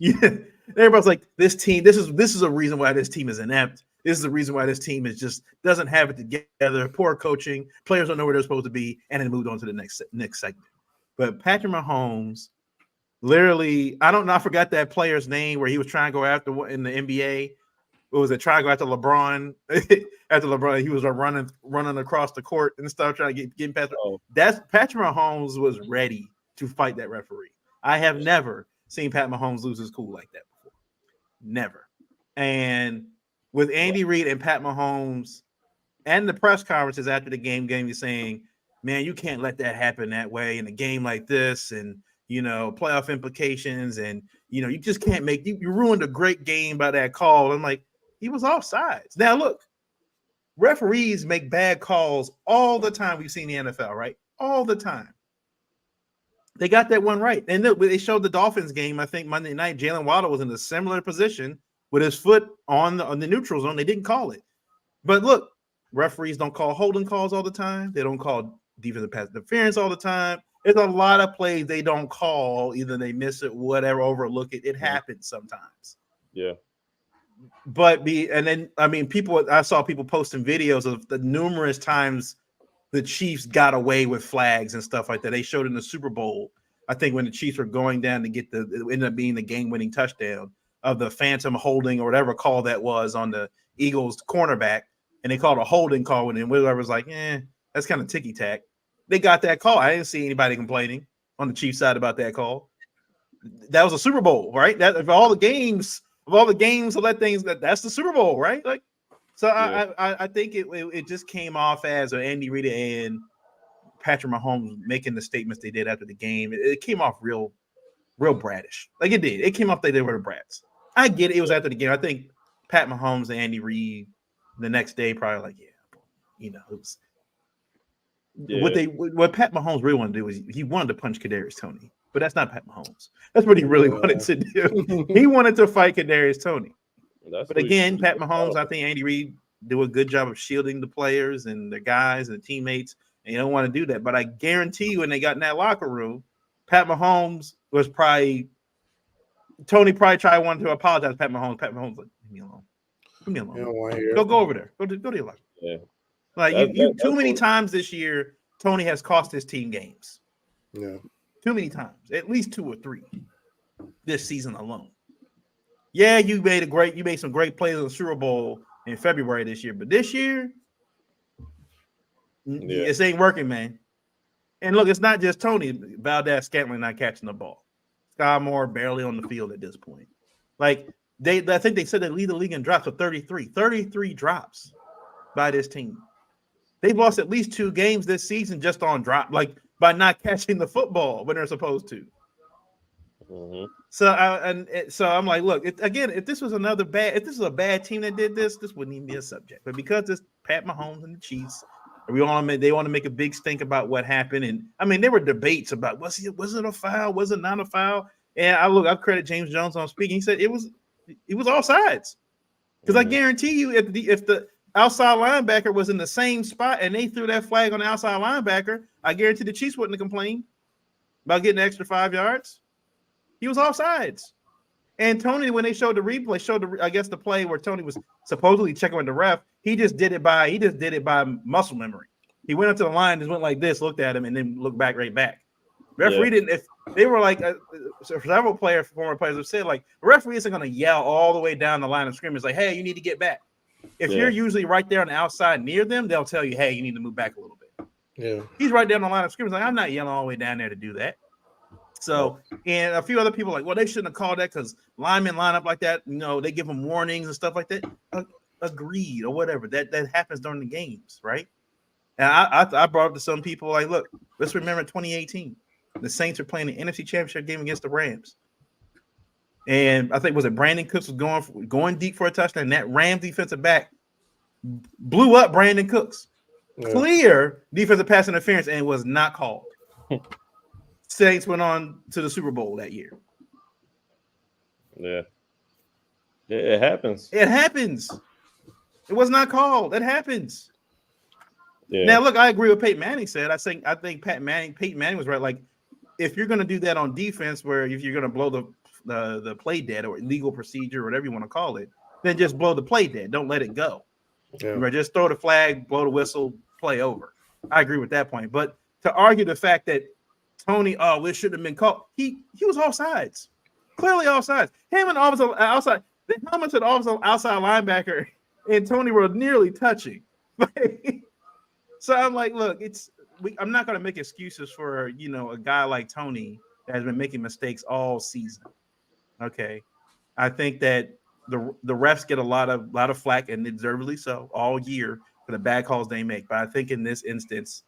everybody's like, this team. This is a reason why this team is inept. This is the reason why this team doesn't have it together. Poor coaching. Players don't know where they're supposed to be, and then moved on to the next segment. But Patrick Mahomes, literally, I forgot that player's name where he was trying to go after in the NBA. What was it? Trying to go after LeBron. After LeBron, he was running across the court and stuff, trying to get past. That's Patrick Mahomes was ready to fight that referee. I have never seen Pat Mahomes lose his cool like that before. Never. And with Andy Reid and Pat Mahomes and the press conferences after the game saying, man, you can't let that happen that way in a game like this, and playoff implications, and you just can't make you ruined a great game by that call. I'm like, he was offsides. Now look, referees make bad calls all the time. We've seen the NFL, right? All the time. They got that one right. And they showed the Dolphins game, I think Monday night. Jalen Waddle was in a similar position with his foot on the neutral zone. They didn't call it. But look, referees don't call holding calls all the time. They don't call defensive pass interference all the time. There's a lot of plays they don't call. Either they miss it, whatever, overlook it. It happens sometimes. Yeah. But I saw people posting videos of the numerous times the Chiefs got away with flags and stuff like that. They showed in the Super Bowl, I think, when the Chiefs were going down to it ended up being the game-winning touchdown of the phantom holding or whatever call that was on the Eagles cornerback, and they called a holding call, and whoever was like, that's kind of ticky-tack. They got that call. I didn't see anybody complaining on the Chiefs side about that call. That was a Super Bowl, right? That of all the games of all the games, of that things that's the Super Bowl, right? Like, so I think it just came off as Andy Reid and Patrick Mahomes making the statements they did after the game. It came off real bratish. Like it did. It came off like they were the brats. I get it. It was after the game. I think Pat Mahomes and Andy Reid the next day probably like, it was what Pat Mahomes really wanted to do is he wanted to punch Kadarius Toney, but that's not Pat Mahomes. That's what he really wanted to do. He wanted to fight Kadarius Toney. But again, Pat Mahomes, I think Andy Reid do a good job of shielding the players and the guys and the teammates, and you don't want to do that. But I guarantee you, when they got in that locker room, Pat Mahomes was Tony wanted to apologize to Pat Mahomes. Pat Mahomes like, leave me alone. Leave me alone. Go over there. Go to your locker. Yeah. Like you too many times this year, Tony has cost his team games. Yeah. Too many times. At least 2 or 3 this season alone. Yeah, you made some great plays in the Super Bowl in February this year, but this year, it ain't working, man. And look, it's not just Tony. Valdez-Scantling not catching the ball. Sky Moore barely on the field at this point. Like I think they said they lead the league in drops with 33 drops by this team. They've lost at least 2 games this season just on drop, like by not catching the football when they're supposed to. Mm-hmm. So I'm like, look, if this was a bad team that did this wouldn't even be a subject. But because it's Pat Mahomes and the Chiefs, they want to make a big stink about what happened. And I mean, there were debates about was it a foul, was it not a foul? And I credit James Jones on speaking. He said it was all sides. Because I guarantee you, if the outside linebacker was in the same spot and they threw that flag on the outside linebacker, I guarantee the Chiefs wouldn't have complained about getting an extra 5 yards. He was offsides. And Tony, when they showed the replay, I guess the play where Tony was supposedly checking with the ref, he just did it by muscle memory. He went up to the line, just went like this, looked at him, and then looked right back. Referee didn't. If they were like several former players have said, like the referee isn't going to yell all the way down the line of scrimmage, like, "Hey, you need to get back." If you're usually right there on the outside near them, they'll tell you, "Hey, you need to move back a little bit." Yeah, he's right down the line of scrimmage. Like, I'm not yelling all the way down there to do that. So, and a few other people like, well, they shouldn't have called that because linemen line up like that. They give them warnings and stuff like that. Agreed or whatever. That happens during the games, right? And I brought up to some people like, look, let's remember 2018. The Saints are playing the NFC Championship game against the Rams. And I think, was it Brandon Cooks was going deep for a touchdown? And that Rams defensive back blew up Brandon Cooks. Yeah. Clear defensive pass interference and was not called. Saints went on to the Super Bowl that year. Yeah. It happens. It happens. It was not called. It happens. Yeah. Now, look, I agree with Peyton Manning said. I think Peyton Manning was right. Like, if you're going to do that on defense, where if you're going to blow the play dead or legal procedure or whatever you want to call it, then just blow the play dead. Don't let it go. Yeah. Just throw the flag, blow the whistle, play over. I agree with that point. But to argue the fact that Tony, it should have been called. He was offsides. Clearly offsides. Him and outside. The helmets of the outside linebacker and Tony were nearly touching. So I'm like, look, I'm not going to make excuses for a guy like Tony that has been making mistakes all season. Okay, I think that the refs get a lot of flack, and deservedly so, all year for the bad calls they make. But I think in this instance,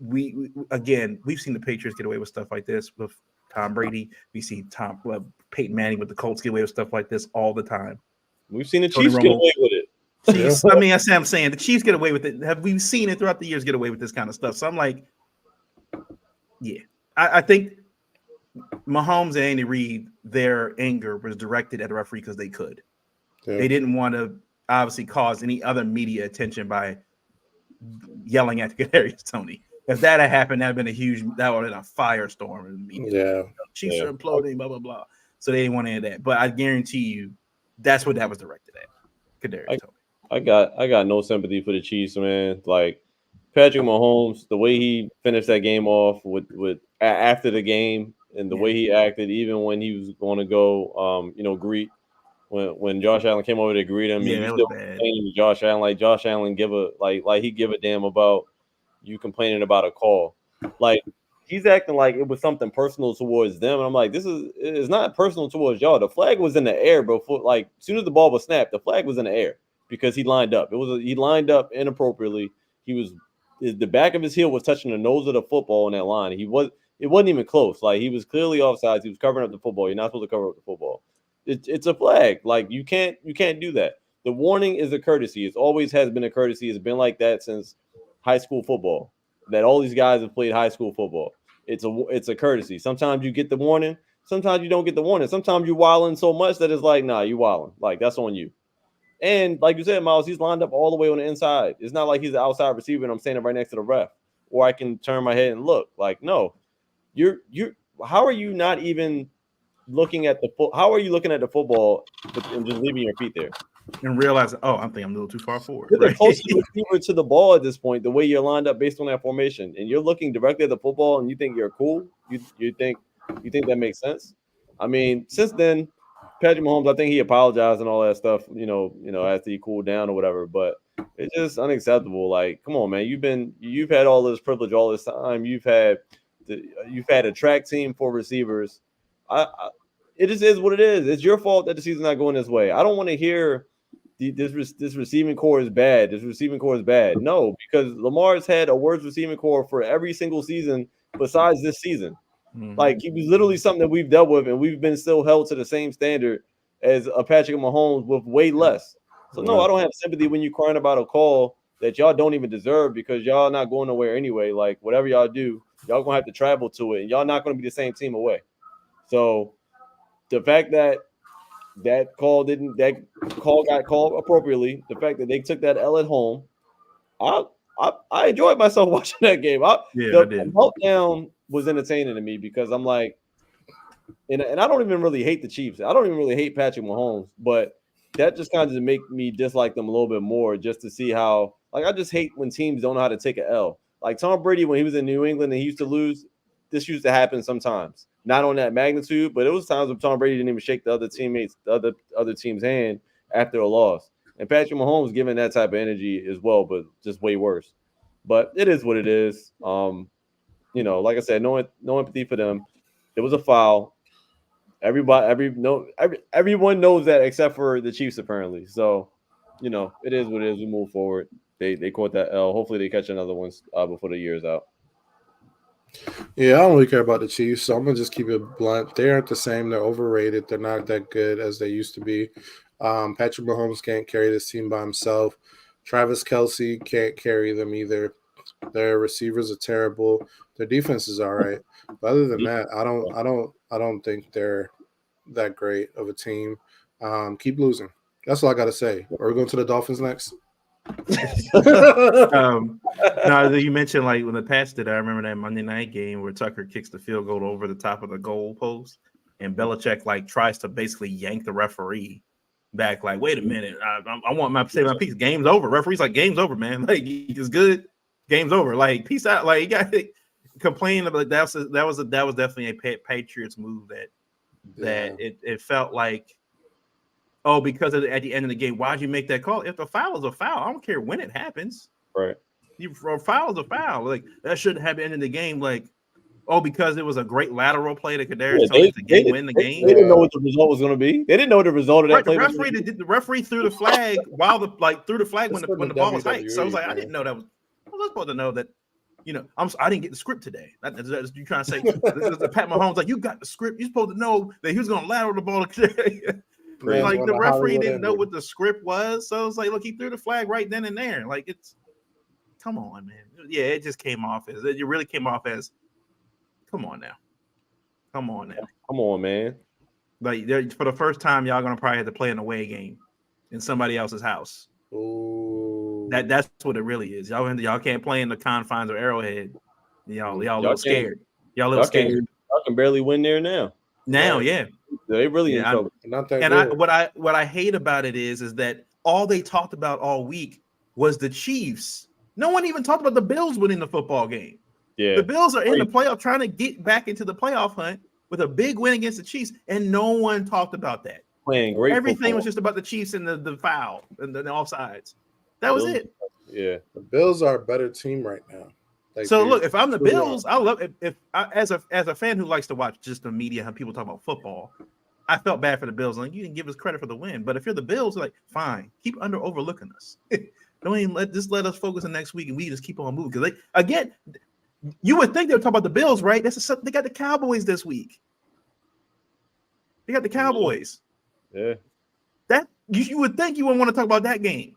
we've seen the Patriots get away with stuff like this with Tom Brady. We see Peyton Manning with the Colts get away with stuff like this all the time. We've seen the Chiefs get away with it. Chiefs, I mean, I'm saying the Chiefs get away with it. Have we seen it throughout the years get away with this kind of stuff? So I'm like, yeah, I think Mahomes and Andy Reid, their anger was directed at the referee because they could. Yeah. They didn't want to obviously cause any other media attention by yelling at Kadarius Toney. If that had happened, that would have been a firestorm in the media. Yeah, Chiefs are imploding, blah blah blah. So they didn't want any of that. But I guarantee you, that's what that was directed at. Kadarius Toney. I got no sympathy for the Chiefs, man. Like Patrick Mahomes, the way he finished that game off with after the game and the way he acted, even when he was going to go, greet when Josh Allen came over to greet him, he still complaining to Josh Allen, like Josh Allen he give a damn about you complaining about a call. Like he's acting like it was something personal towards them. And I'm like, it's not personal towards y'all. The flag was in the air before, like, as soon as the ball was snapped, the flag was in the air because he lined up. He lined up inappropriately. The back of his heel was touching the nose of the football on that line. It wasn't even close. Like, he was clearly offsides. He was covering up the football. You're not supposed to cover up the football. It's a flag. Like, you can't do that. The warning is a courtesy. It always has been a courtesy. It's been like that since high school football. That all these guys have played high school football. It's a courtesy. Sometimes you get the warning. Sometimes you don't get the warning. Sometimes you wilding so much that it's like, nah, you wilding. Like, that's on you. And like you said, Miles, he's lined up all the way on the inside. It's not like he's an outside receiver and I'm standing right next to the ref, or I can turn my head and look. Like, no, you're. How are you not even looking at how are you looking at the football and just leaving your feet there? And realize, I think I'm a little too far forward. You're the closest receiver to the ball at this point, the way you're lined up based on that formation, and you're looking directly at the football, and you think you're cool. You think that makes sense? I mean, since then, Patrick Mahomes, I think he apologized and all that stuff. After he cooled down or whatever, but it's just unacceptable. Like, come on, man, you've had all this privilege all this time. You've had a track team for receivers. It just is what it is. It's your fault that the season's not going this way. I don't want to hear this receiving core is bad. This receiving core is bad. No, because Lamar's had a worse receiving core for every single season besides this season. Mm-hmm. Like, he was literally something that we've dealt with, and we've been still held to the same standard as a Patrick Mahomes with way less. So, no, I don't have sympathy when you're crying about a call that y'all don't even deserve because y'all not going nowhere anyway. Like, whatever y'all do, y'all going to have to travel to it, and y'all not going to be the same team away. So, the fact that call got called appropriately, the fact that they took that L at home, I enjoyed myself watching that game. I did. The meltdown was entertaining to me because I'm like, and I don't even really hate the Chiefs. I don't even really hate Patrick Mahomes, but that just kind of make me dislike them a little bit more just to see how, like, I just hate when teams don't know how to take an L. Like Tom Brady, when he was in New England and he used to lose, this used to happen sometimes. Not on that magnitude, but it was times when Tom Brady didn't even shake the other team's hand after a loss. And Patrick Mahomes giving that type of energy as well, but just way worse. But it is what it is. Like I said, no empathy for them. It was a foul. Everyone knows that except for the Chiefs apparently. So, it is what it is. We move forward. They caught that L. Hopefully they catch another one before the year's out. Yeah, I don't really care about the Chiefs, so I'm going to just keep it blunt. They aren't the same. They're overrated. They're not that good as they used to be. Patrick Mahomes can't carry this team by himself. Travis Kelce can't carry them either. Their receivers are terrible. Their defense is all right. But other than that, I don't think they're that great of a team. Keep losing. That's all I got to say. Are we going to the Dolphins next? No, you mentioned like when the Pats did. I remember that Monday night game where Tucker kicks the field goal over the top of the goal post, and Belichick like tries to basically yank the referee back. Like, wait a minute, I want my piece. Game's over. Referee's like, game's over, man. Like, it's good. Game's over. Like, peace out. Like, you got to complain about that was definitely a Patriots move that it felt like. Oh, because at the end of the game, why'd you make that call? If the foul is a foul, I don't care when it happens. Right. A foul is a foul. Like, that shouldn't have ended the game. Like, because it was a great lateral play to Kadarius Toney to win the game. They didn't know what the result was going to be. They didn't know the result of that play. The referee threw the flag threw the flag when the ball was hiked. So I was like, I didn't know that was. I was supposed to know that. I didn't get the script today. That's you trying to say? Pat Mahomes like, you got the script. You're supposed to know that he was going to lateral the ball. Like, the referee didn't know what the script was, so it's like, look, he threw the flag right then and there. Like, it's, come on, man. Yeah, it just came off as, it really came off as, come on, man. Like, for the first time, y'all gonna probably have to play an away game in somebody else's house. Ooh. That's what it really is. Y'all can't play in the confines of Arrowhead. Y'all a little scared. Y'all scared. Y'all can barely win there now. Yeah. They really in trouble. Not that good. What I hate about it is that all they talked about all week was the Chiefs. No one even talked about the Bills winning the football game. Yeah. The Bills are in the playoff, trying to get back into the playoff hunt with a big win against the Chiefs, and no one talked about that. Playing great. Everything football. was just about the Chiefs and the foul and the offsides. That was it. Yeah. The Bills are a better team right now. Like, So look, if I'm the truly Bills, I love if I, as a fan who likes to watch just the media, how people talk about football. I felt bad for the Bills. Like, you didn't give us credit for the win. But if you're the Bills, like, fine, keep overlooking us. Don't even let us focus on next week, and we just keep on moving. Because again, you would think they would talk about the Bills, right? They got the Cowboys this week. They got the Cowboys. Yeah. That you would think you wouldn't want to talk about that game.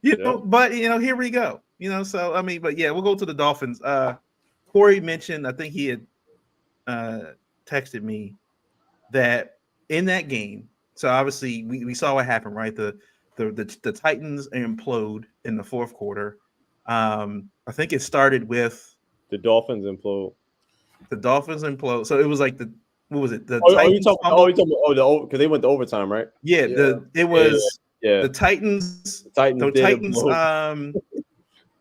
But here we go. So I mean, but yeah, we'll go to the Dolphins. Corey mentioned, I think he had texted me that in that game. So obviously we saw what happened, right? The Titans implode in the fourth quarter. I think it started with the Dolphins implode. The Dolphins implode. So it was like what was it? The Titans. Because they went to overtime, right? Yeah. It was the Titans. The Titans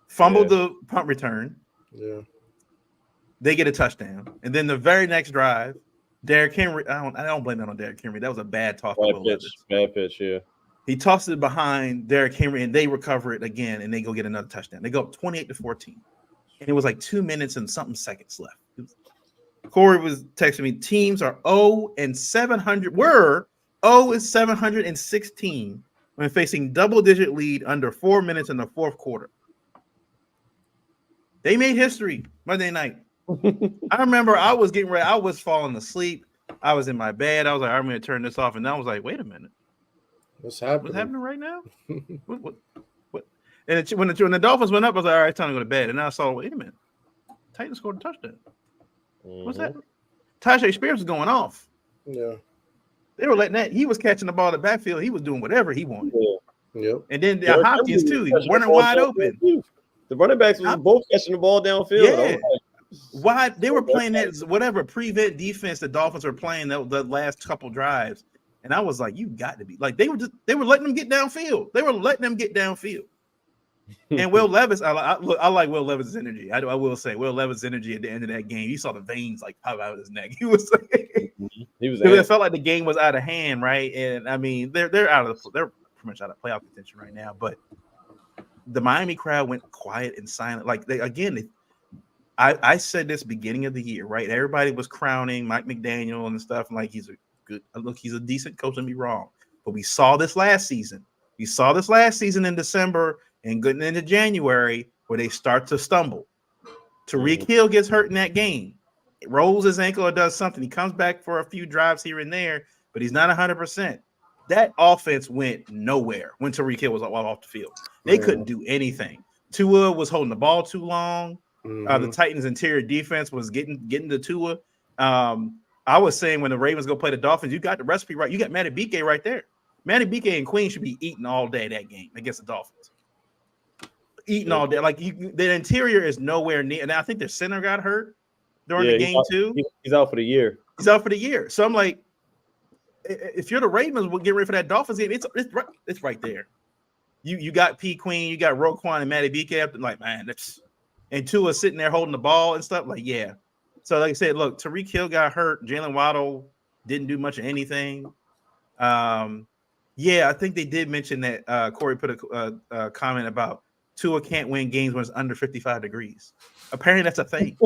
fumbled the punt return. Yeah. They get a touchdown, and then the very next drive, Derrick Henry. I don't blame that on Derrick Henry. That was a bad toss. Bad pitch. Yeah. He tossed it behind Derrick Henry, and they recover it again, and they go get another touchdown. They go up 28-14, and it was like 2 minutes and something seconds left. Corey was texting me. Teams are 0-700. We're 0-716 when facing double-digit lead under 4 minutes in the fourth quarter. They made history Monday night. I remember I was getting ready. I was falling asleep. I was in my bed. I was like, I'm going to turn this off. And I was like, wait a minute. What's happening? What's happening right now? What? And when the Dolphins went up, I was like, all right, time to go to bed. And I saw, wait a minute. Titans scored a touchdown. What's that? Tajay Spears was going off. Yeah. They were letting that. He was catching the ball in the backfield. He was doing whatever he wanted. Yeah. Yep. And then Hopkins, too. He was running wide open. The running backs was both catching the ball downfield. Yeah. Why they were playing that whatever prevent defense the Dolphins were playing the last couple drives, and I was like, "You got to be like they were letting them get downfield. They were letting them get downfield." And Will Levis, I like Will Levis' energy. I will say Will Levis' energy at the end of that game. You saw the veins like pop out of his neck. He was like, it felt like the game was out of hand, right? And I mean, they're pretty much out of playoff contention right now. But the Miami crowd went quiet and silent. Like I said this beginning of the year, right? Everybody was crowning Mike McDaniel and stuff. Like he's a decent coach, and be wrong. But we saw this last season. We saw this last season in December and getting into January where they start to stumble. Tyreek Hill gets hurt in that game. It rolls his ankle or does something. He comes back for a few drives here and there, but he's not 100%. That offense went nowhere when Tyreek Hill was off the field. They couldn't do anything. Tua was holding the ball too long. The Titans' interior defense was getting to Tua. I was saying when the Ravens go play the Dolphins, you got the recipe right. You got Matty BK right there. Matty BK and Queen should be eating all day that game against the Dolphins. Eating all day. Like the interior is nowhere near. And I think their center got hurt during the game too. He's out for the year. So I'm like, if you're the Ravens, we'll get ready for that Dolphins game. It's right there. You got P Queen, you got Roquan and Matty BK up, like, man, that's. And Tua sitting there holding the ball and stuff. Like, yeah. So, like I said, look, Tyreek Hill got hurt. Jalen Waddle didn't do much of anything. I think they did mention that Corey put a comment about Tua can't win games when it's under 55 degrees. Apparently, that's a thing.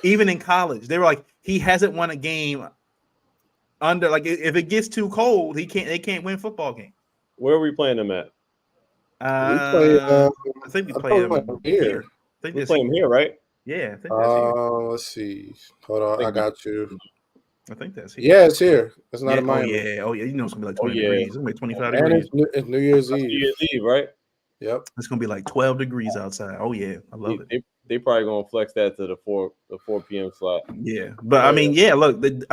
Even in college, they were like, he hasn't won a game under, like, if it gets too cold, they can't win football games. Where are we playing them at? I think we play them here. We play him here, right? Yeah, I think that's here. Let's see. Hold on, I got you. I think that's here. Yeah, it's here. It's not in Miami. Oh yeah. You know it's gonna be like 20 degrees. It's gonna be 25 degrees. It's New Year's Eve. New Year's Eve, right? Yep. It's gonna be like 12 degrees outside. Oh yeah, I love it. They probably gonna flex that to the 4 p.m. slot. Yeah, but I mean, look, this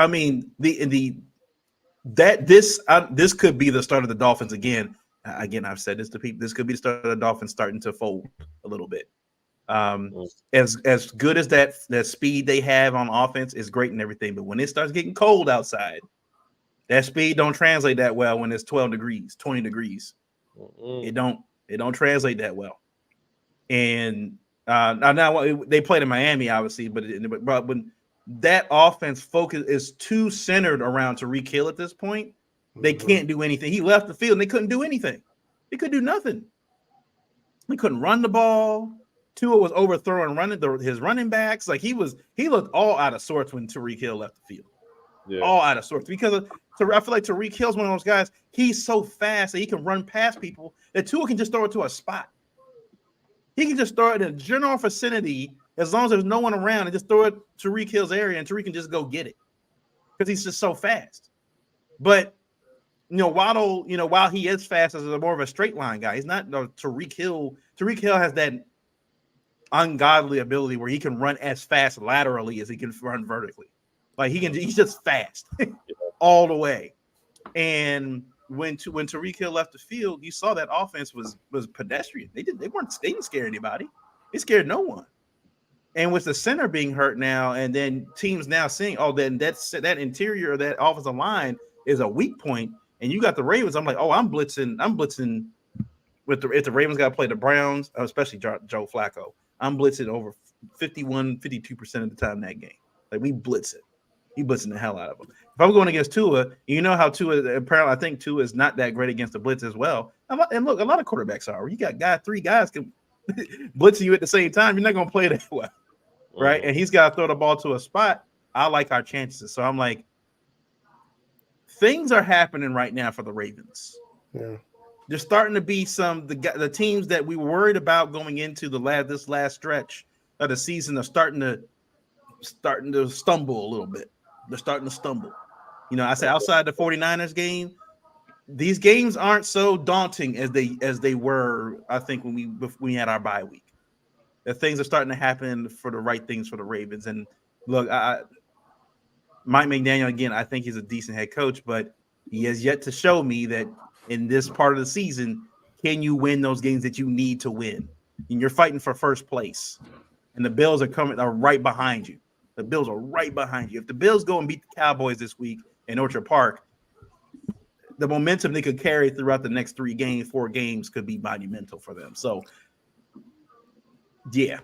could be the start of the Dolphins again. Again, I've said this to people. This could be the start of the Dolphins starting to fold a little bit. As good as that speed they have on offense is great and everything, but when it starts getting cold outside, that speed don't translate that well when it's 12 degrees, 20 degrees. It don't translate that well. And now they played in Miami, obviously, but when that offense focus is too centered around Tyreek Hill at this point, they can't do anything. He left the field and they couldn't do anything. They couldn't do nothing. They couldn't run the ball. Tua was overthrowing his running backs. Like he looked all out of sorts when Tyreek Hill left the field. Yeah. All out of sorts because I feel like Tyreek Hill's one of those guys. He's so fast that he can run past people that Tua can just throw it to a spot. He can just throw it in a general vicinity as long as there's no one around and just throw it to Tyreek Hill's area and Tyreek can just go get it because he's just so fast. But while he is fast as more of a straight line guy, he's not Tyreek Hill. Tyreek Hill has that ungodly ability where he can run as fast laterally as he can run vertically. Like he's just fast all the way. And when Tyreek Hill left the field, you saw that offense was pedestrian. They didn't scare anybody. They scared no one. And with the center being hurt now, and then teams now seeing, then that interior of that offensive line is a weak point, and you got the Ravens. I'm like, I'm blitzing if the Ravens got to play the Browns, especially Joe Flacco. I'm blitzing over 52% of the time in that game. Like we blitz it. He blitzing the hell out of them. If I'm going against Tua, you know how Tua, apparently I think Tua is not that great against the blitz as well. And look, a lot of quarterbacks are. You got three guys can blitzing you at the same time. You're not going to play that well, right? And he's got to throw the ball to a spot. I like our chances. So I'm like, things are happening right now for the Ravens. Yeah. There's starting to be the teams that we were worried about going into this last stretch of the season are starting to stumble a little bit. They're starting to stumble. I said outside the 49ers game, these games aren't so daunting as they were, I think, when we had our bye week. The things are starting to happen for the right things for the Ravens. And look, Mike McDaniel, again, I think he's a decent head coach, but he has yet to show me that in this part of the season, can you win those games that you need to win? And you're fighting for first place. And the Bills are right behind you. The Bills are right behind you. If the Bills go and beat the Cowboys this week in Orchard Park, the momentum they could carry throughout the next 4 games could be monumental for them. So, yeah,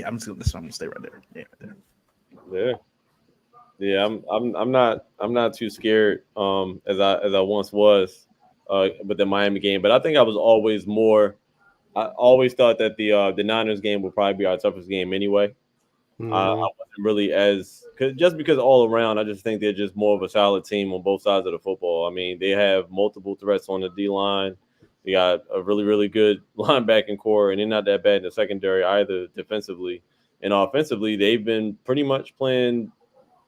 I'm going to stay right there. Yeah, right there. Yeah, I'm not too scared as I once was with the Miami game, but I think I always thought that the Niners game would probably be our toughest game anyway. Mm-hmm. I wasn't really because all around, I just think they're just more of a solid team on both sides of the football. I mean, they have multiple threats on the D line. They got a really, really good linebacking core, and they're not that bad in the secondary either defensively. And offensively, they've been pretty much playing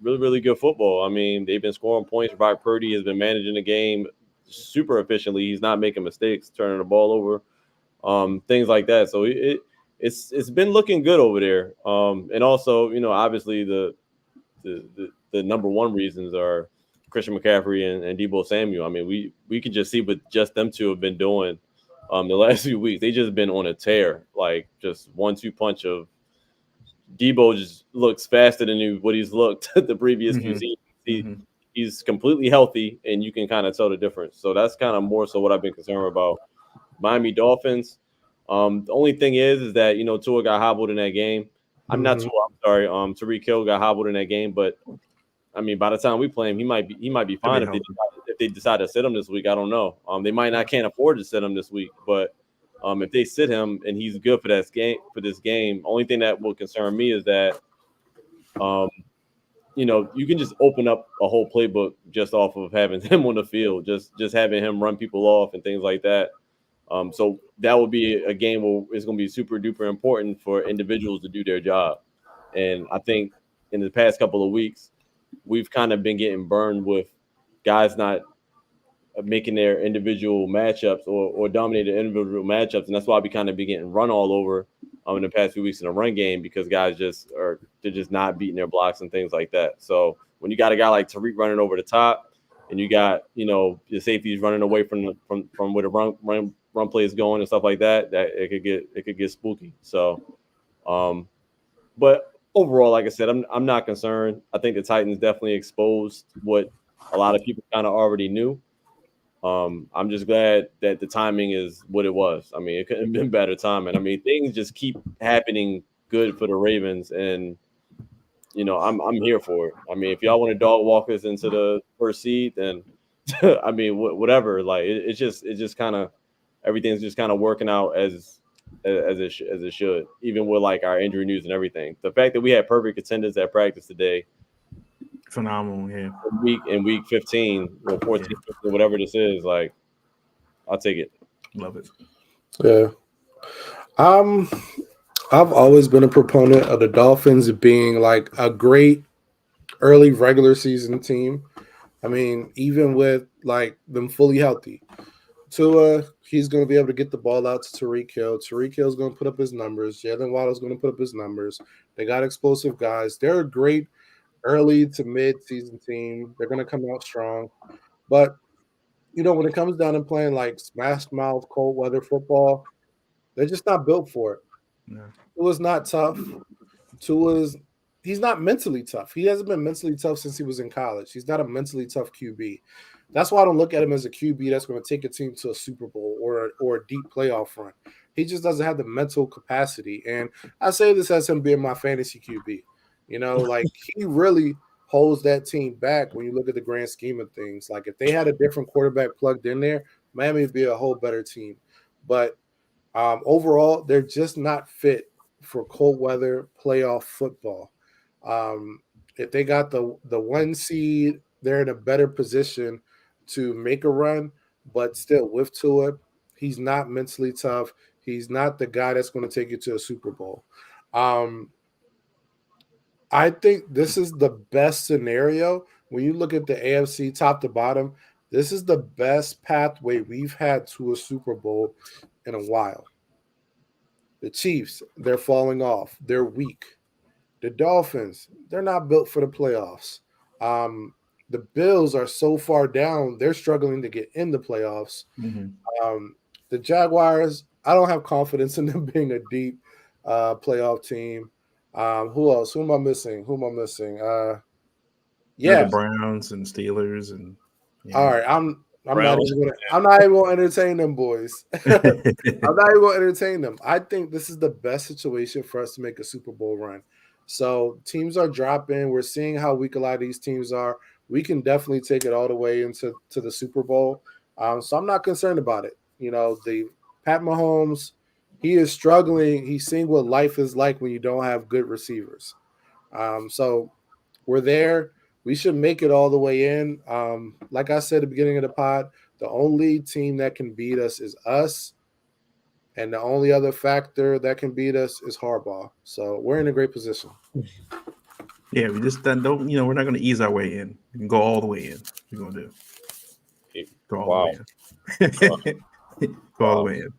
really, really good football. I mean, they've been scoring points. Brock Purdy has been managing the game super efficiently. He's not making mistakes, turning the ball over, things like that. So it's been looking good over there. And also, obviously the number one reasons are Christian McCaffrey and Deebo Samuel. I mean, we can just see what just them two have been doing the last few weeks. They just been on a tear, like just 1-2 punch of Deebo just looks faster than what he's looked the previous few seasons. He's completely healthy, and you can kind of tell the difference. So that's kind of more so what I've been concerned about. Miami Dolphins. The only thing is that Tua got hobbled in that game. Not Tua. I'm sorry. Tyreek Hill got hobbled in that game, but I mean, by the time we play him, he might be fine if they decide to sit him this week. I don't know. They can't afford to sit him this week, but if they sit him and he's good for this game, only thing that will concern me is that you can just open up a whole playbook just off of having him on the field, just having him run people off and things like that. So that will be a game where it's going to be super duper important for individuals to do their job. And I think in the past couple of weeks, we've kind of been getting burned with guys not making their individual matchups or dominating individual matchups. And that's why we kind of been getting run all over in the past few weeks in a run game, because guys they're just not beating their blocks and things like that. So when you got a guy like Tariq running over the top, and you got your safeties running away from where the run play is going and stuff like that, that it could get spooky. So, but overall, like I said, I'm not concerned. I think the Titans definitely exposed what a lot of people kind of already knew. I'm just glad that the timing is what it was. I mean, it couldn't have been better timing. I mean, things just keep happening good for the Ravens, and I'm here for it. I mean, if y'all want to dog walk us into the first seed, then I mean, whatever. Like it's just kind of everything's just kind of working out as as it should, even with like our injury news and everything. The fact that we had perfect attendance at practice today, Phenomenal, yeah. in week 15 or 14, 15, whatever this is, like I'll take it. Love it. Yeah. I've always been a proponent of the Dolphins being like a great early regular season team. I mean, even with like them fully healthy, Tua, he's going to be able to get the ball out to Tyreek Hill. Tyreek Hill's going to put up his numbers. Jalen Waddle's going to put up his numbers. They got explosive guys. They're a great early to mid-season team. They're going to come out strong. But, when it comes down to playing like smash mouth, cold weather football, they're just not built for it. No. Tua's not tough. He's not mentally tough. He hasn't been mentally tough since he was in college. He's not a mentally tough QB. That's why I don't look at him as a QB that's going to take a team to a Super Bowl or a deep playoff run. He just doesn't have the mental capacity. And I say this as him being my fantasy QB. Like he really holds that team back when you look at the grand scheme of things. Like if they had a different quarterback plugged in there, Miami would be a whole better team. But overall, they're just not fit for cold weather playoff football. If they got the 1 seed, they're in a better position to make a run, but still with Tua, he's not mentally tough. He's not the guy that's going to take you to a Super Bowl. I think this is the best scenario. When you look at the AFC top to bottom, this is the best pathway we've had to a Super Bowl in a while. The Chiefs, they're falling off. They're weak. The Dolphins, they're not built for the playoffs. The Bills are so far down, they're struggling to get in the playoffs. Mm-hmm. The Jaguars, I don't have confidence in them being a deep playoff team. Who else? Who am I missing? The Browns and Steelers and all right. I'm not even gonna entertain them boys. I'm not even gonna entertain them. I think this is the best situation for us to make a Super Bowl run. So teams are dropping. We're seeing how weak a lot of these teams are. We can definitely take it all the way into the Super Bowl. So I'm not concerned about it. The Pat Mahomes, he is struggling. He's seeing what life is like when you don't have good receivers. So we're there. We should make it all the way in. Like I said at the beginning of the pod, the only team that can beat us is us. And the only other factor that can beat us is Harbaugh. So we're in a great position. Yeah, we just don't, we're not going to ease our way in. We can go all the way in. We're going to do. Go all the way in. Go all the way in.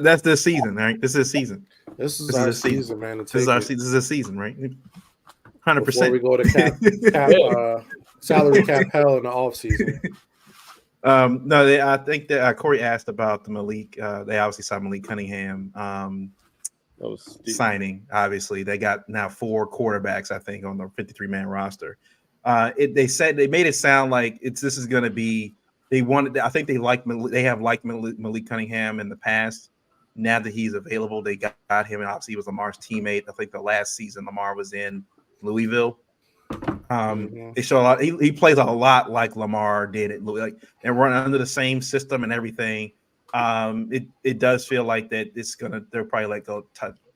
That's this season, right? This is season. This is our season, man. This is a season, right? 100%. Before we go to salary cap hell in the offseason. No, I think that Corey asked about the Malik. They obviously signed Malik Cunningham signing. Obviously, they got now 4 quarterbacks, I think, on the 53-man roster. They said they made it sound like this is going to be. I think they have liked Malik Cunningham in the past. Now that he's available, they got him, and obviously he was Lamar's teammate. I think the last season Lamar was in Louisville. They show a lot. He plays a lot like Lamar did it, like and run under the same system and everything. It does feel like that they're probably like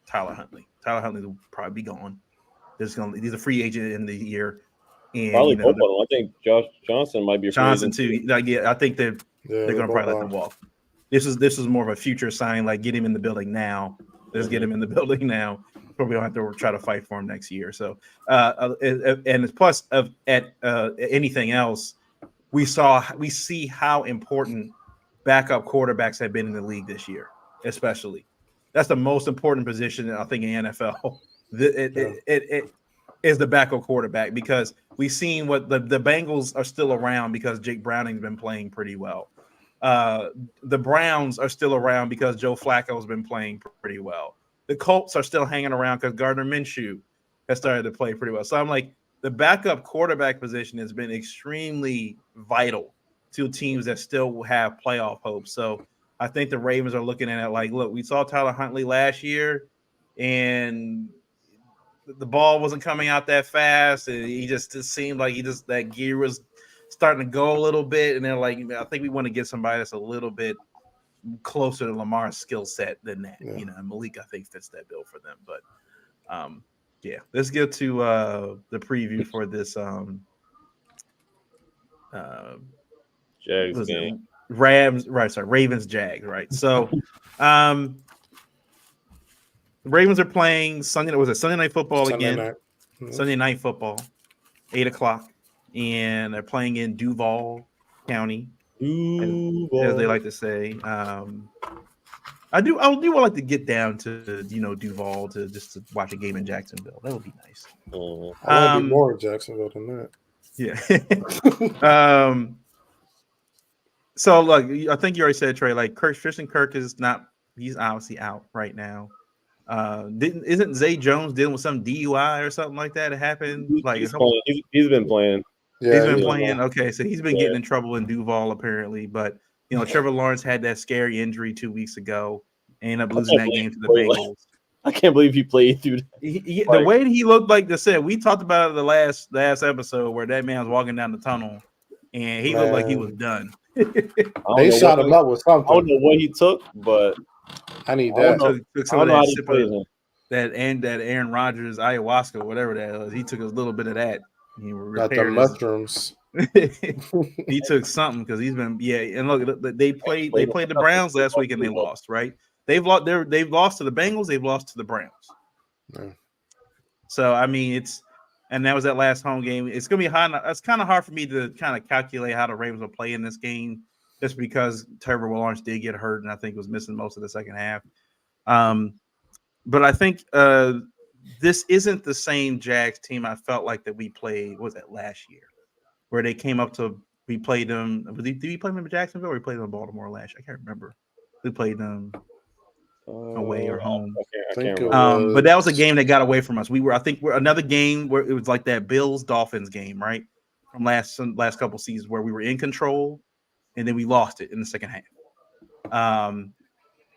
Tyler Huntley. Tyler Huntley will probably be gone. He's a free agent in the year. And probably both of them. I think Josh Johnson might be a free agent too. I think they're going to probably let them walk. This is more of a future sign. Like get him in the building now. Let's get him in the building now. Probably don't have to try to fight for him next year. So, and plus of anything else, we see how important backup quarterbacks have been in the league this year, especially. That's the most important position I think in NFL. It is the backup quarterback because we've seen what the Bengals are still around because Jake Browning's been playing pretty well. The Browns are still around because Joe Flacco's been playing pretty well. The Colts are still hanging around because Gardner Minshew has started to play pretty well. So I'm like, the backup quarterback position has been extremely vital to teams that still have playoff hopes. So I think the Ravens are looking at it like, look, we saw Tyler Huntley last year, and the ball wasn't coming out that fast, and it seemed like that gear was starting to go a little bit, and they're like, I think we want to get somebody that's a little bit closer to Lamar's skill set than that. Yeah. Malik, I think, fits that bill for them. But yeah, let's get to the preview for this Jags game. Ravens Jags, right? So Ravens are playing Sunday. Was it Sunday Night Football again? Night. Mm-hmm. Sunday Night Football, 8:00, and they're playing in Duval County, as they like to say. I do like to get down to Duval to watch a game in Jacksonville. That would be nice. I want to be more in Jacksonville than that. Yeah. So look, I think you already said, Trey. Like Christian Kirk is not. He's obviously out right now. Isn't Zay Jones dealing with some DUI or something like that? It happened. Like he's been playing. Yeah, he's been playing. Okay, so he's been getting in trouble in Duval apparently. But Trevor Lawrence had that scary injury 2 weeks ago, and ended up losing that game to the Bengals. I can't believe he played through that. The way he looked, like I said, we talked about it the last episode where that man was walking down the tunnel, and he looked like he was done. They shot him up with something. I don't know what he took, but I need that. Took some of that Aaron Rodgers ayahuasca, whatever that was. He took a little bit of that. He got the mushrooms. He took something because he's been And look, they played the Browns last week and they lost. Right? They've lost to the Bengals. They've lost to the Browns. Yeah. So I mean, and that was that last home game. It's gonna be hard. It's kind of hard for me to kind of calculate how the Ravens will play in this game, just because Trevor Lawrence did get hurt and I think was missing most of the second half. But I think this isn't the same Jags team I felt like that we played. What was that last year, where they came up to? We played them. Did we play them in Jacksonville or we played them in Baltimore last year? I can't remember. We played them away or home. But that was a game that got away from us. We're another game where it was like that Bills-Dolphins game, right? From last couple seasons where we were in control and then we lost it in the second half.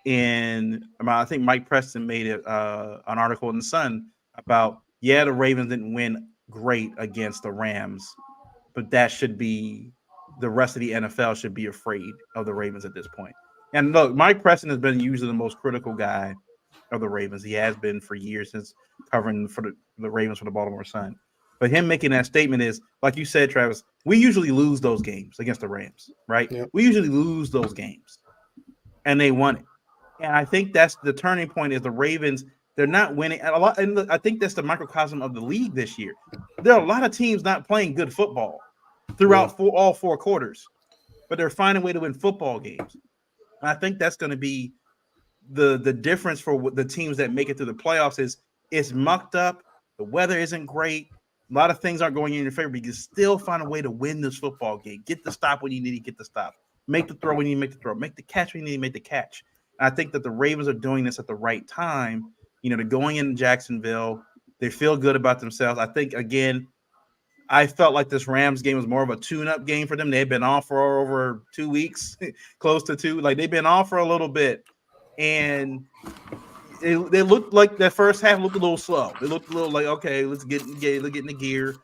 And I think Mike Preston made an article in the Sun about, the Ravens didn't win great against the Rams, but that should be the rest of the NFL should be afraid of the Ravens at this point. And look, Mike Preston has been usually the most critical guy of the Ravens. He has been for years since covering for the Ravens for the Baltimore Sun. But him making that statement is, like you said, Travis, we usually lose those games against the Rams, right? Yep. We usually lose those games. And they won it. And I think that's the turning point is the Ravens, they're not winning a lot. And I think that's the microcosm of the league this year. There are a lot of teams not playing good football throughout all four quarters, but they're finding a way to win football games. And I think that's going to be the difference for the teams that make it through the playoffs is it's mucked up. The weather isn't great. A lot of things aren't going in your favor, but you can still find a way to win this football game. Get the stop when you need to get the stop. Make the throw when you need to make the throw. Make the catch when you need to make the catch. And I think that the Ravens are doing this at the right time. They're going into Jacksonville. They feel good about themselves. I think, again, I felt like this Rams game was more of a tune-up game for them. They've been off for over 2 weeks, close to 2. Like, they've been off for a little bit. And they looked like that first half looked a little slow. They looked a little like, okay, let's get in the gear.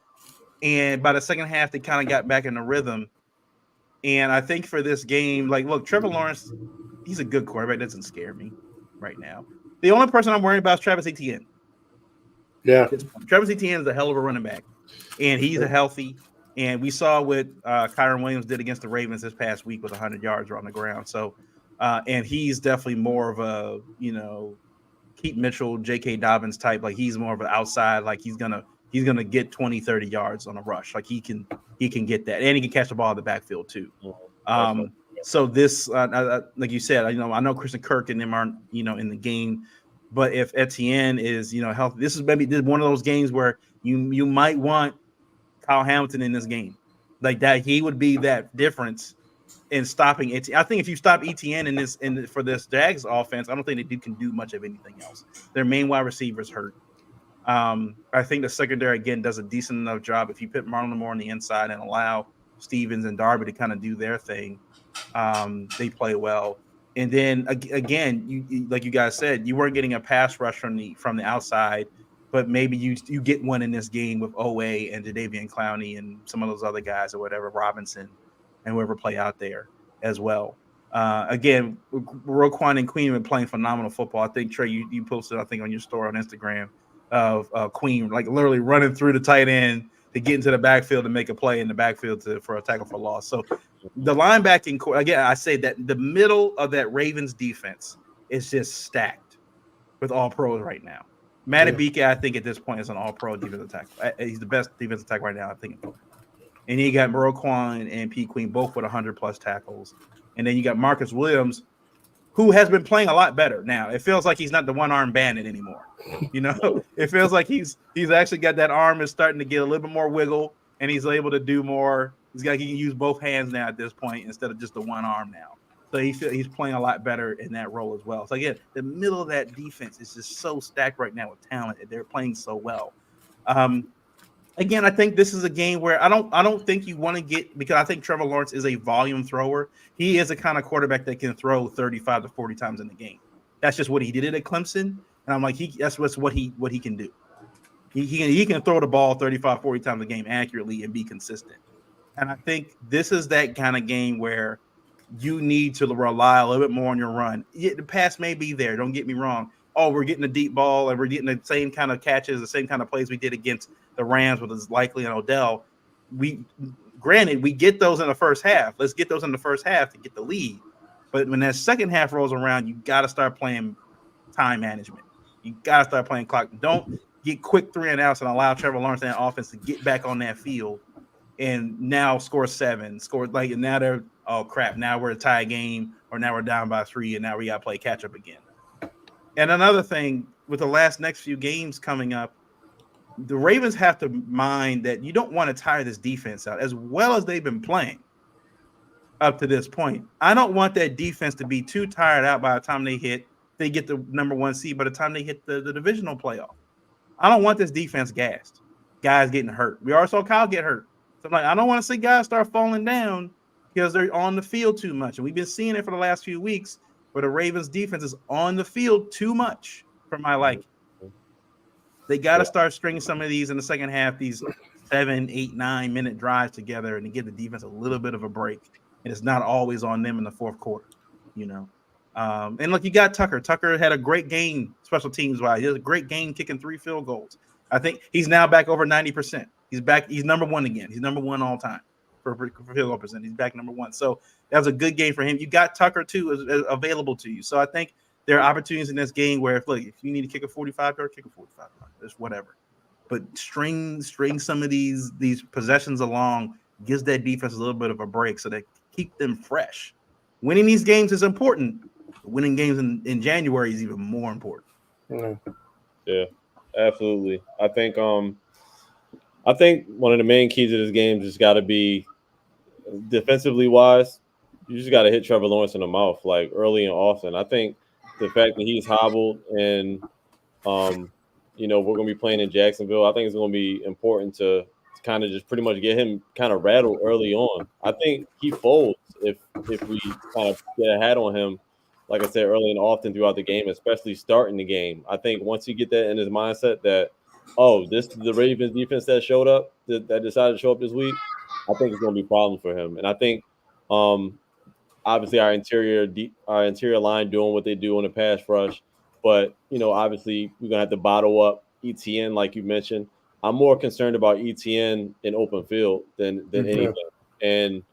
And by the second half, they kind of got back in the rhythm. And I think for this game, like, look, Trevor Lawrence, he's a good quarterback. That doesn't scare me right now. The only person I'm worried about is Travis Etienne. Yeah. Travis Etienne is a hell of a running back. And he's a healthy. And we saw what Kyron Williams did against the Ravens this past week with 100 yards on the ground. So, and he's definitely more of a, Keith Mitchell, J.K. Dobbins type. Like, he's more of an outside. Like, he's gonna get 20, 30 yards on a rush. Like, he can get that. And he can catch the ball in the backfield too. So this, like you said, I know Christian Kirk and them aren't, in the game. But if Etienne is, healthy, this is maybe one of those games where you might want Kyle Hamilton in this game, like that. He would be that difference in stopping Etienne. I think if you stop Etienne for this Jags offense, I don't think they can do much of anything else. Their main wide receivers hurt. I think the secondary again does a decent enough job. If you put Marlon Lamar on the inside and allow Stevens and Darby to kind of do their thing, they play well. And then again, you like you guys said, you weren't getting a pass rush from the outside, but maybe you get one in this game with Owe and Jadeveon Clowney and some of those other guys or whatever, Robinson and whoever play out there as well. Again, Roquan and Queen have been playing phenomenal football. I think, Trey, you posted, I think, on your story on Instagram of Queen, like literally running through the tight end to get into the backfield to make a play in the backfield for a tackle for loss. So the linebacking core, again, I say that the middle of that Ravens defense is just stacked with all pros right now. Matabika, I think, at this point is an all-pro defensive tackle. He's the best defensive tackle right now, I think. And you got Roquan and P. Queen both with 100-plus tackles. And then you got Marcus Williams, who has been playing a lot better now. It feels like he's not the one-arm bandit anymore. It feels like he's actually got that arm is starting to get a little bit more wiggle, and he's able to do more. He can use both hands now at this point instead of just the one arm now. So he's playing a lot better in that role as well. So again, the middle of that defense is just so stacked right now with talent. They're playing so well. Again, I think this is a game where I don't think you want to get, because I think Trevor Lawrence is a volume thrower. He is a kind of quarterback that can throw 35 to 40 times in the game. That's just what he did it at Clemson, and I'm like, that's what he can do. He can throw the ball 35, 40 times a game accurately and be consistent. And I think this is that kind of game where you need to rely a little bit more on your run. The pass may be there. Don't get me wrong. Oh, we're getting a deep ball and we're getting the same kind of catches, the same kind of plays we did against the Rams with Likely and Odell. Granted, we get those in the first half. Let's get those in the first half to get the lead. But when that second half rolls around, you got to start playing time management. You got to start playing clock. Don't get quick 3 and outs and allow Trevor Lawrence and that offense to get back on that field and now score 7. And now they're, oh crap, now we're a tie game, or now we're down by 3, and now we got to play catch up again. And another thing, with the next few games coming up, the Ravens have to mind that you don't want to tire this defense out as well as they've been playing up to this point. I don't want that defense to be too tired out by the time they get the number 1 seed, by the time they hit the divisional playoff. I don't want this defense gassed. Guys getting hurt. We already saw Kyle get hurt. So I'm like, I don't want to see guys start falling down because they're on the field too much. And we've been seeing it for the last few weeks where the Ravens defense is on the field too much for my liking. They got to start stringing some of these in the second half, these 7, 8, 9 minute drives together, and to give the defense a little bit of a break. And it's not always on them in the fourth quarter, And look, you got Tucker. Tucker had a great game special teams wise. He has a great game kicking 3 field goals. I think he's now back over 90%. He's back. He's number 1 again. He's number 1 all time for field goal percent. He's back number 1. So that was a good game for him. You got Tucker too available to you. So I think there are opportunities in this game where if you need to kick a 45-yard, kick a 45-yard. It's whatever. But string some of these possessions along, gives that defense a little bit of a break so that keep them fresh. Winning these games is important. Winning games in January is even more important. Yeah, absolutely. I think one of the main keys to this game just got to be defensively wise. You just got to hit Trevor Lawrence in the mouth early and often. I think the fact that he's hobbled and we're going to be playing in Jacksonville, I think it's going to be important to kind of just pretty much get him kind of rattled early on. I think he folds if we kind of get a hat on him, like I said, early and often throughout the game, especially starting the game. I think once you get that in his mindset that, this is the Ravens defense that showed up, that decided to show up this week, I think it's going to be a problem for him. And I think obviously our interior line doing what they do on the pass rush, but obviously we're gonna have to bottle up ETN like you mentioned. I'm more concerned about ETN in open field than anything. And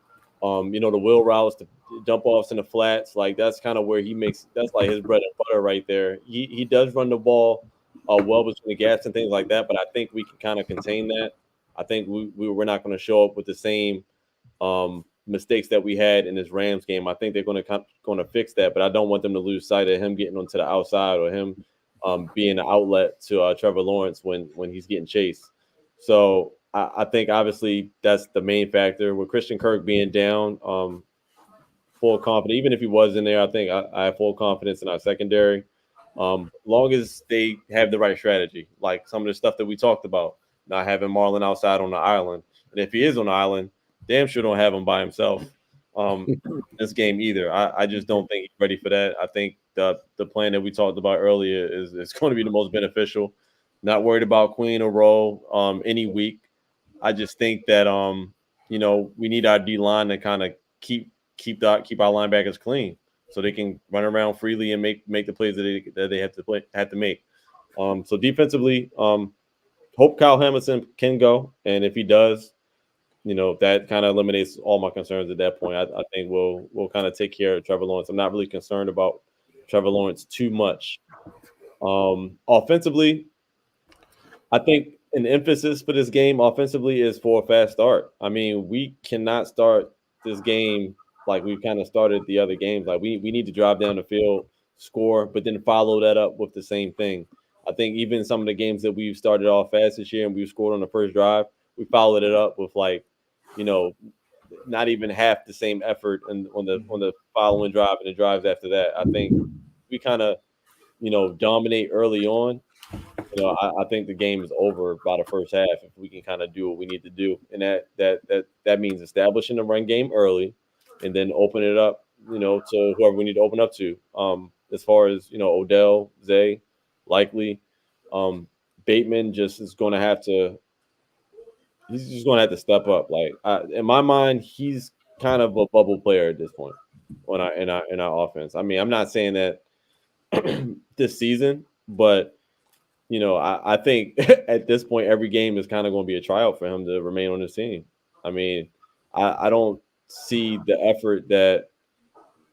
the wheel routes, the jump offs in the flats, that's kind of where that's like his bread and butter right there. He does run the ball well between the gaps and things like that, but I think we can kind of contain that. I think we're not going to show up with the same mistakes that we had in this Rams game. I think they're going to fix that, but I don't want them to lose sight of him getting onto the outside or him being an outlet to Trevor Lawrence when he's getting chased. So I think obviously that's the main factor. With Christian Kirk being down, full confidence. Even if he was in there, I think I have full confidence in our secondary. Long as they have the right strategy, like some of the stuff that we talked about, not having Marlon outside on the island. And if he is on the island, damn sure don't have him by himself this game either. I just don't think he's ready for that. I think the plan that we talked about earlier is going to be the most beneficial. Not worried about Queen or Rowe any week. I just think that we need our D line to kind of keep keep our linebackers clean so they can run around freely and make the plays that they have to make. So defensively, hope Kyle Hamilton can go, and if he does, that kind of eliminates all my concerns at that point. I think we'll kind of take care of Trevor Lawrence. I'm not really concerned about Trevor Lawrence too much. Offensively, I think an emphasis for this game offensively is for a fast start. I mean, we cannot start this game like we've kind of started the other games. Like we need to drive down the field, score, but then follow that up with the same thing. I think even some of the games that we've started off fast this year and we've scored on the first drive, we followed it up with not even half the same effort on the following drive and the drives after that. I think we kind of dominate early on. I think the game is over by the first half if we can kind of do what we need to do, and that means establishing the run game early, and then open it up, to whoever we need to open up to. As far as Odell, Zay, likely, Bateman just is going to have to. He's just going to have to step up. Like in my mind, he's kind of a bubble player at this point in our offense. I mean, I'm not saying that this season, but I think at this point, every game is kind of going to be a tryout for him to remain on his team. I mean, I don't see the effort that,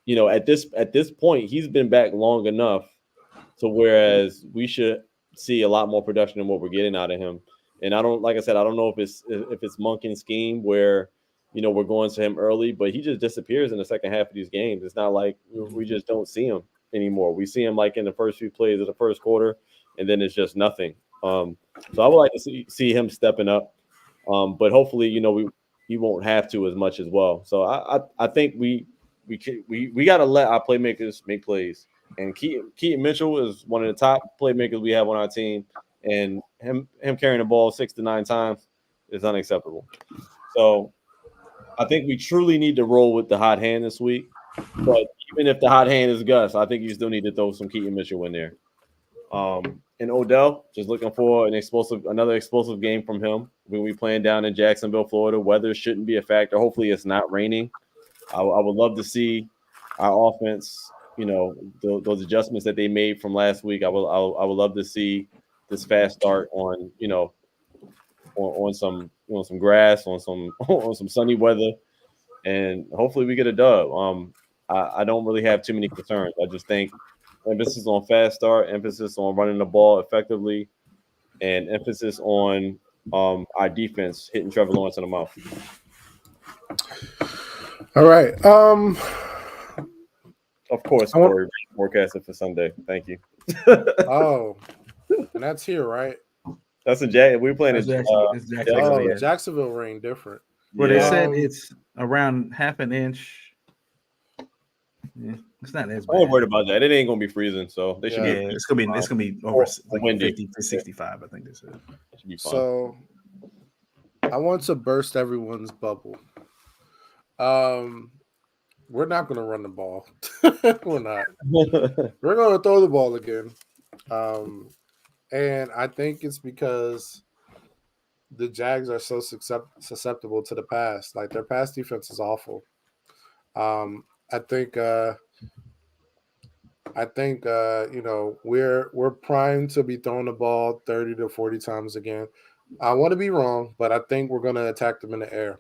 at this point, he's been back long enough to whereas we should see a lot more production than what we're getting out of him. And like I said, I don't know if it's Monken scheme where, we're going to him early, but he just disappears in the second half of these games. It's not like we just don't see him anymore. We see him like in the first few plays of the first quarter, and then it's just nothing. So I would like to see him stepping up, but hopefully, he won't have to as much as well. So I think we got to let our playmakers make plays. And Keaton Mitchell is one of the top playmakers we have on our team, and him carrying the ball 6 to 9 times is unacceptable. So I think we truly need to roll with the hot hand this week. But even if the hot hand is Gus, I think you still need to throw some Keaton Mitchell in there. And Odell, just looking for another explosive game from him. We'll be playing down in Jacksonville, Florida. Weather shouldn't be a factor. Hopefully, it's not raining. I would love to see our offense. Those adjustments that they made from last week. I would love to see this fast start on on some grass, on some sunny weather, and hopefully we get a dub. I don't really have too many concerns. I just think emphasis on fast start, emphasis on running the ball effectively, and emphasis on our defense hitting Trevor Lawrence in the mouth. All right. Of course, Corey forecasted for Sunday. Thank you. Oh, and that's here, right? That's a Jag. We're playing Jacksonville. Jacksonville rain different. Well, they said it's around half an inch. Yeah, it's not as bad. I ain't worried about that. It ain't gonna be freezing, so they should be. It's gonna be over like windy. 50 to 65. I think they said. It should be fine. So I want to burst everyone's bubble. We're not going to run the ball. We're not. We're going to throw the ball again. And I think it's because the Jags are so susceptible to the pass. Like their pass defense is awful. I think we're primed to be throwing the ball 30 to 40 times again. I want to be wrong, but I think we're going to attack them in the air.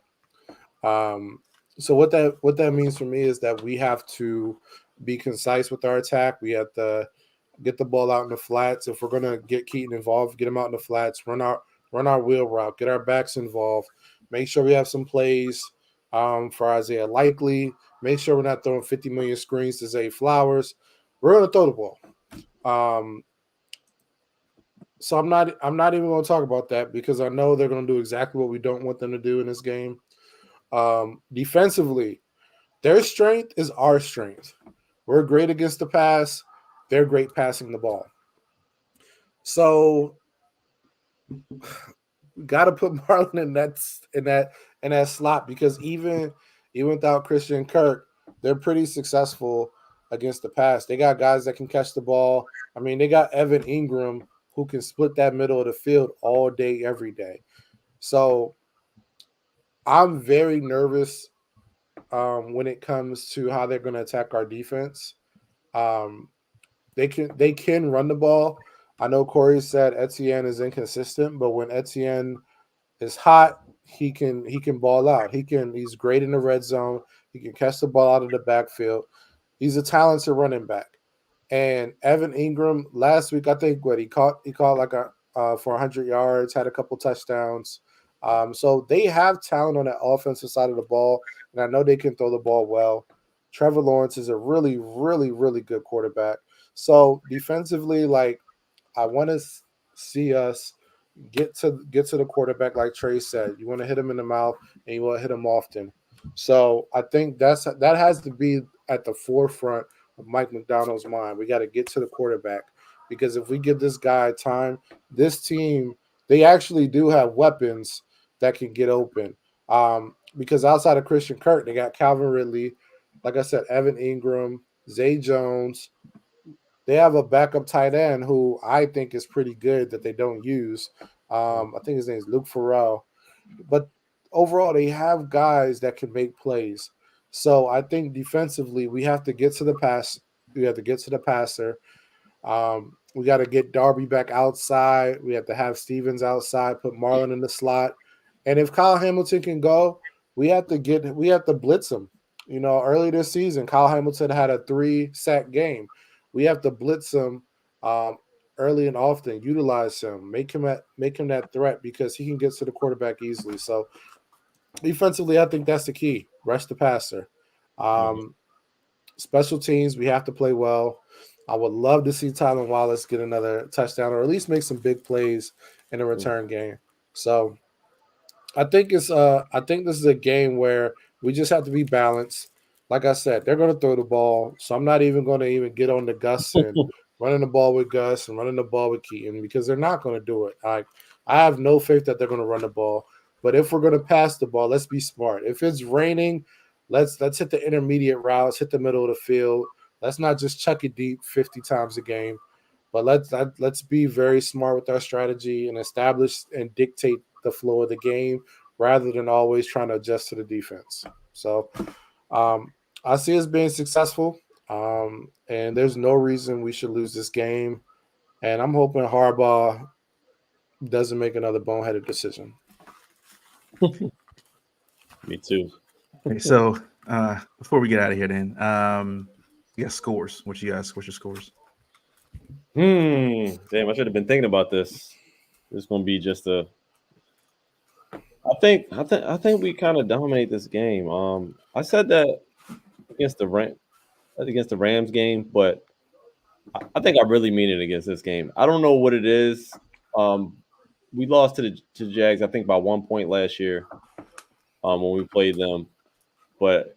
So what that means for me is that we have to be concise with our attack. We have to get the ball out in the flats. If we're going to get Keaton involved, get him out in the flats, run our wheel route, get our backs involved, make sure we have some plays for Isaiah Likely, make sure we're not throwing 50 million screens to Zay Flowers. We're going to throw the ball. So I'm not even going to talk about that because I know they're going to do exactly what we don't want them to do in this game. Defensively, their strength is our strength. We're great against the pass. They're great passing the ball. So got to put Marlon in that slot because even without Christian Kirk, they're pretty successful against the pass. They got guys that can catch the ball. I mean, they got Evan Ingram who can split that middle of the field all day, every day. So I'm very nervous when it comes to how they're going to attack our defense. They can run the ball. I know Corey said Etienne is inconsistent, but when Etienne is hot, he can ball out. He's great in the red zone. He can catch the ball out of the backfield. He's a talented running back. And Evan Ingram last week, I think he caught like for 100 yards, had a couple touchdowns. So they have talent on that offensive side of the ball, and I know they can throw the ball well. Trevor Lawrence is a really, really, really good quarterback. So defensively, like I want to see us get to the quarterback, like Trey said. You want to hit him in the mouth, and you want to hit him often. So I think that has to be at the forefront of Mike McDonald's mind. We got to get to the quarterback because if we give this guy time, this team, they actually do have weapons that can get open. Because outside of Christian Kirk, they got Calvin Ridley, like I said, Evan Ingram, Zay Jones. They have a backup tight end who I think is pretty good that they don't use. I think his name is Luke Farrell. But overall, they have guys that can make plays. So I think defensively, we have to get to the pass. We have to get to the passer. We got to get Darby back outside. We have to have Stevens outside, put Marlon in the slot. And if Kyle Hamilton can go, we have to blitz him. You know, early this season, Kyle Hamilton had a 3-sack game. We have to blitz him early and often, utilize him, make him that threat because he can get to the quarterback easily. So defensively, I think that's the key. Rush the passer. Special teams, we have to play well. I would love to see Tylan Wallace get another touchdown or at least make some big plays in a return game. So I think this is a game where we just have to be balanced. Like I said, they're going to throw the ball, so I'm not even going to even get on the Gus and running the ball with Gus and running the ball with Keaton because they're not going to do it. I have no faith that they're going to run the ball. But if we're going to pass the ball, let's be smart. If it's raining, let's hit the intermediate routes, hit the middle of the field. Let's not just chuck it deep 50 times a game. But let's be very smart with our strategy and establish and dictate the flow of the game rather than always trying to adjust to the defense. So I see us being successful, and there's no reason we should lose this game. And I'm hoping Harbaugh doesn't make another boneheaded decision. Me too. Okay, so before we get out of here, then you got scores. What's your scores? Damn, I should have been thinking about this. This is gonna be just a. I think we kind of dominate this game. I said that against the Rams game, but I think I really mean it against this game. I don't know what it is. We lost to Jags, I think, by 1 point last year when we played them, but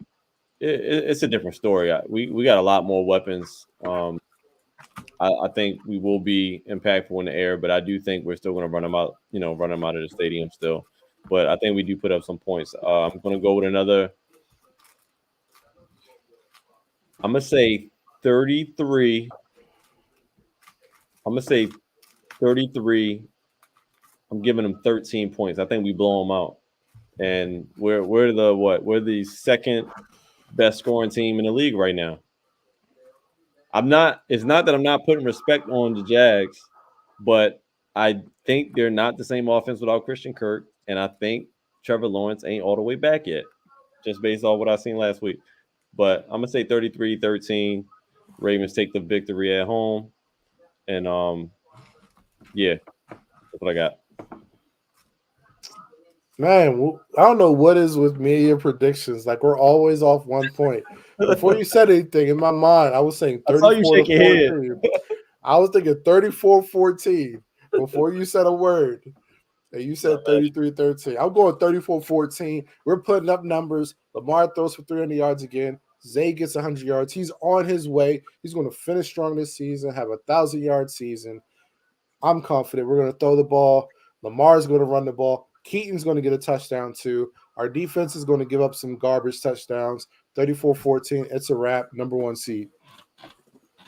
it's a different story. We got a lot more weapons. I think we will be impactful in the air, but I do think we're still going to run them out. Run them out of the stadium still. But I think we do put up some points. I'm going to go with another. I'm going to say 33. I'm going to say 33. I'm giving them 13 points. I think we blow them out. And we're the second best scoring team in the league right now. It's not that I'm not putting respect on the Jags, but I think they're not the same offense without Christian Kirk. And I think Trevor Lawrence ain't all the way back yet, just based on what I seen last week. But I'm going to say 33-13. Ravens take the victory at home. And, yeah, that's what I got. Man, I don't know what is with me and your predictions. Like, we're always off 1 point. Before you said anything, in my mind, I was saying 34-14. I was thinking 34-14 before you said a word. And you said 33-13. I'm going 34-14. We're putting up numbers. Lamar throws for 300 yards again. Zay gets 100 yards. He's on his way. He's going to finish strong this season, have a 1,000-yard season. I'm confident we're going to throw the ball. Lamar's going to run the ball. Keaton's going to get a touchdown too. Our defense is going to give up some garbage touchdowns. 34-14. It's a wrap. Number 1 seed.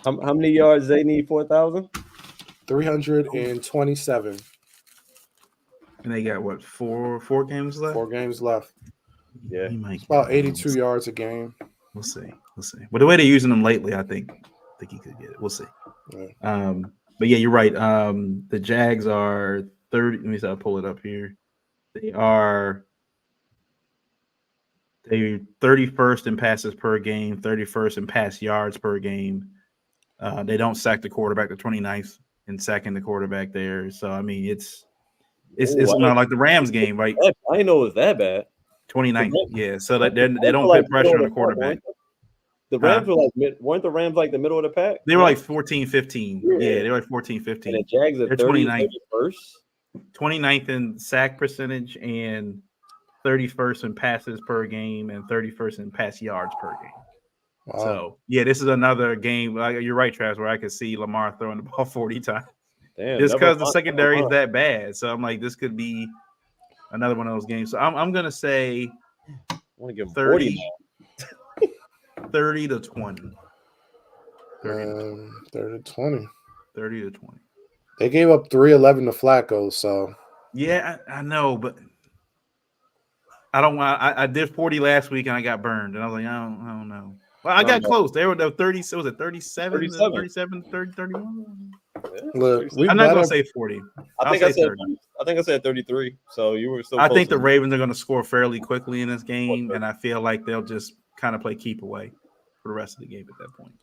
How many yards they need for 1,000? 327. And they got what, four games left? 4 games left. Yeah. he might It's about get it. 82 yards a game. We'll see. But the way they're using him lately, I think he could get it. We'll see. Yeah. But yeah, you're right. The Jags are 30. Let me see. I'll pull it up here. They're 31st in passes per game, 31st in pass yards per game. They don't sack the quarterback. The 29th in sacking the quarterback there. So I mean, it's not like the Rams game, right? I didn't know it was that bad. 29th, yeah. So that they don't put pressure on the quarterback. The Rams were weren't the Rams like the middle of the pack? They were like 14, 15. Yeah, they were like 14, 15. And the Jags are 29th. 29th in sack percentage and 31st in passes per game and 31st in pass yards per game. Wow. So, yeah, this is another game. You're right, Travis, where I could see Lamar throwing the ball 40 times. Damn, just because the secondary is that bad. So I'm like, this could be another one of those games. So I'm going to say I want to give 30 to 20. 30 to 20. 30 to 20. They gave up 311 to Flacco, so. Yeah, I know, but I don't want. I did 40 last week and I got burned, and I was like, I don't know. Well, I got close. They were the 30. So was it 37, 30, 31? Look, I'm not going to say 40. I think I said 33. So you were so. I think the Ravens are going to score fairly quickly in this game, and I feel like they'll just kind of play keep away for the rest of the game at that point.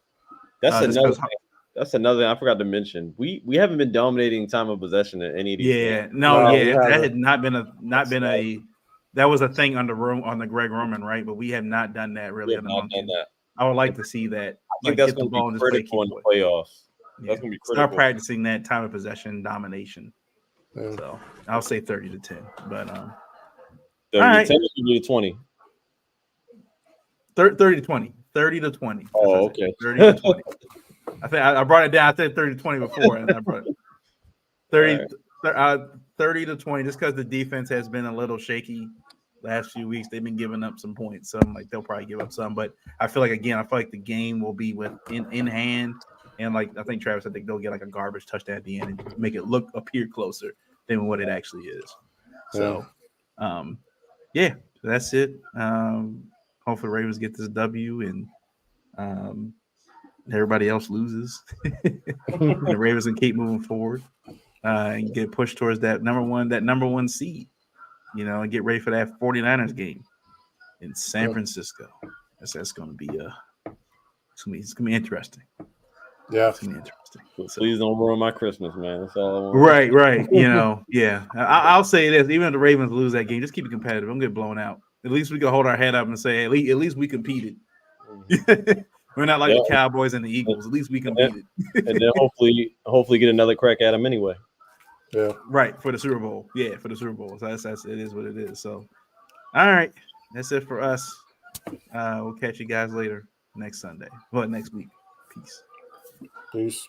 That's another thing I forgot to mention. We haven't been dominating time of possession in any of these games. That had not been a that was a thing on the Greg Roman, right? But we have not done that really. I would like to see that. I think that's going to be critical in the playoffs. Yeah. That's going to be critical. Start practicing that time of possession domination. Yeah. So I'll say 30 to 10. But 30 to 20. 30 to 20. 30 to 20. Oh, okay. 30 to 20. I think I brought it down. I said 30 to 20 before, and I brought it 30 to 20, just because the defense has been a little shaky last few weeks. They've been giving up some points. So I'm like, they'll probably give up some. But I feel like the game will be in hand. And like I think Travis, I think they'll get like a garbage touchdown at the end and make it appear closer than what it actually is. So that's it. Hopefully Ravens get this W and everybody else loses. The Ravens can keep moving forward and get pushed towards that number one seed, and get ready for that 49ers game in San Francisco. That's going to be it's going to be interesting. Yeah, it's going to be interesting. So, please don't ruin my Christmas, man. That's all I want. Right. Yeah. I'll say this: even if the Ravens lose that game, just keep it competitive. Don't get blown out. At least we can hold our head up and say, at least we competed. We're not like the Cowboys and the Eagles. At least we competed. And then hopefully get another crack at them anyway. Yeah. Right, for the Super Bowl. Yeah, for the Super Bowl. So that's it is what it is. So, all right. That's it for us. We'll catch you guys later next Sunday. Next week. Peace. Peace.